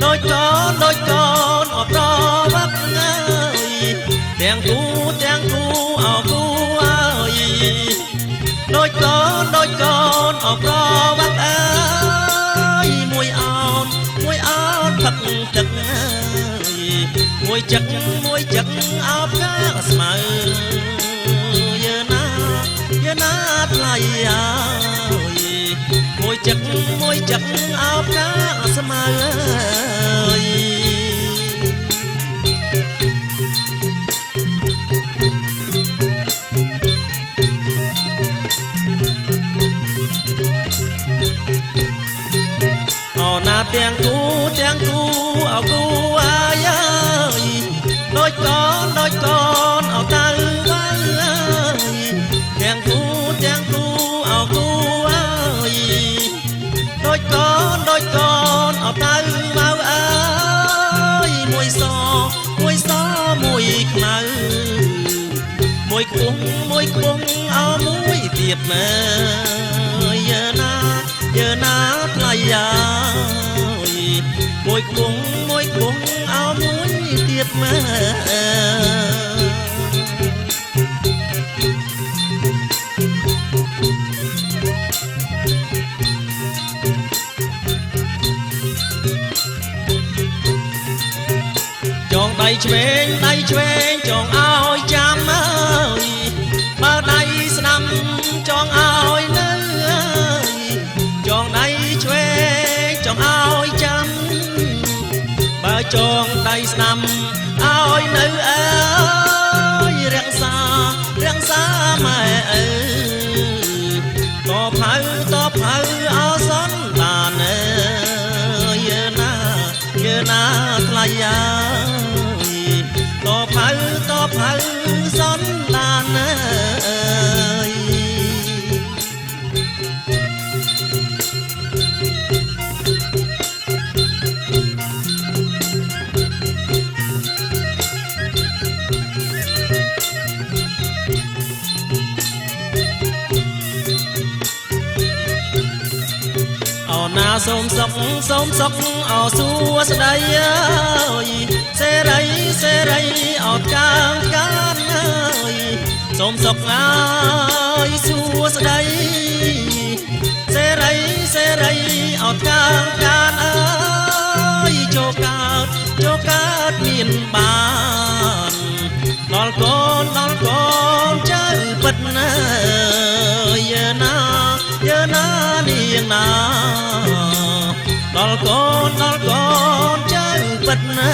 ដូចកូនអត់ប្រវឹកអើយទាំងគូអោគូអើយដូចកូនអត់ប្រវឹកអើយមួយអោនផឹកទឹកអើយមួយចឹកអោបកាស្មៅយាណាថ្លៃអើយមួយចឹកអោបកាស្មៅអើយអូណាទាំងគូអោគូអាយអើយដូចកូនអោតៅវ៉ៃអើយទាំងគូអោគូអើយដូចកូនអោតៅវ៉ៅអើយមួយសមួយខ្មៅមួយខ្ពស់អោមួយទៀតមើយាណាថ្លៃអើយមួយខ្ពស់អោមួយទៀតមើចងដៃឆ្វេងចងឲ្យចាំអើយបើដៃស្ដាំចងឲ្យនៅអើយចងដៃឆ្វេងចងឲ្យចាំបើចងដៃស្ដាំឲ្យនៅអើយរក្សាម៉ែអើតបហៅអោស ណាសូមសុខអោសួស្ដីអើយសេរីអត់កាងកានអើយសូមសុខអើយសួស្ដីសេរីអត់កាងកានអើយចូលកើតមានបានដល់កូនចៅពិតណាយើណានាងណាដល់កូនចៅពិតណា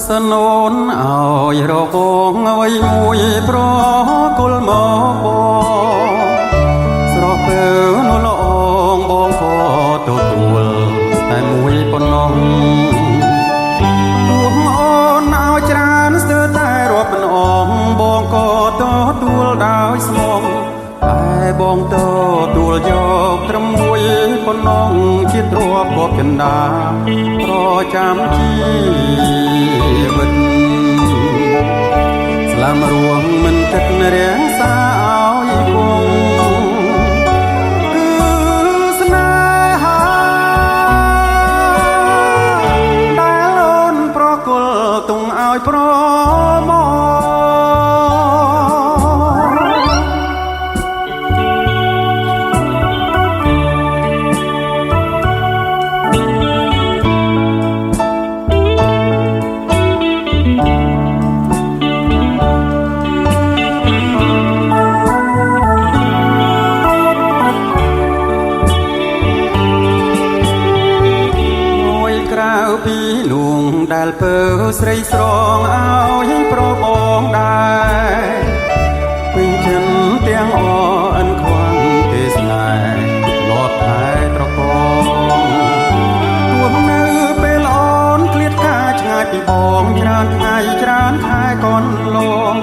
សនូនឲ្យរកងអ្វីមួយប្រគល់មកបងស្រស់ពើនោះល្អងបងក៏ទទួលតែមួយប៉ុណ្ណោះពួកអូនឲ្យច្រើនស្ទើរតែរាប់មិនអងបងក៏ទទួលដោយស្មងតែបងទទួលយកត្រឹមមួយប៉ុណ្ណោះជាទ្រព្យក៏កណ្ដាប្រចាំជីវិតស្លាមរួមមិនគិតរាំងសាឲ្យគង់គឺស្នេហាដែលអូនប្រគល់ទុំឲ្យប្រមក ពីលួងដែលពើស្រីស្រងឲ្យប្របងដែរពេញចិនទាំងអអិនខ្វាំងទេសនាលាប់ថែត្រកងទួមនៅពេលអូនឃ្លាតកាឆ្ងាយពីបងច្រើនថ្ងៃច្រើនខែកនលង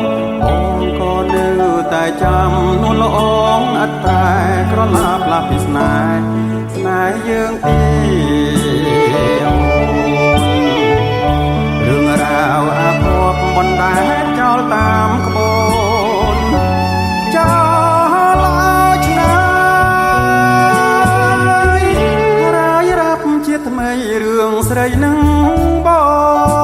បងក៏នៅតែចាំនួនល្អងអត់តែក្រឡាប់ឡាប់ពីស្នេហ៍យើងពីរឿងរ៉ាវអាភ័ព្វបណ្ដែតចោលតាមក្បូនចោលឲ្យឆ្ងាយរាយរាប់ជាថ្មីរឿងស្រីនឹងបង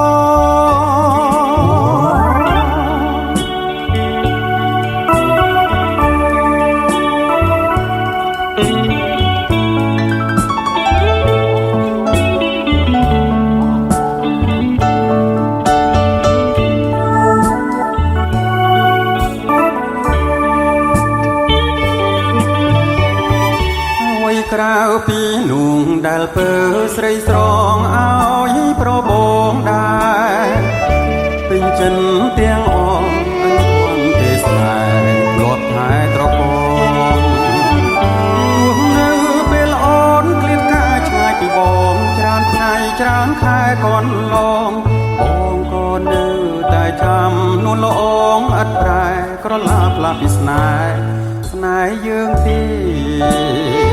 ក្រៅពីនួងដែលពើស្រីស្រងឲ្យប្របងដែរពេញចិនទាំងអងអញគង់ទេសនាលាប់ថែត្រកងទួនៅពេលអូនឃ្លាតកាឆ្ងាយពីបងច្រើនថ្ងៃច្រើនខែកនឡងបងក៏នៅតែចាំនួនល្អងអត់ប្រែក្រឡាប់ឡាប់ពីស្នេហ៍យើងទី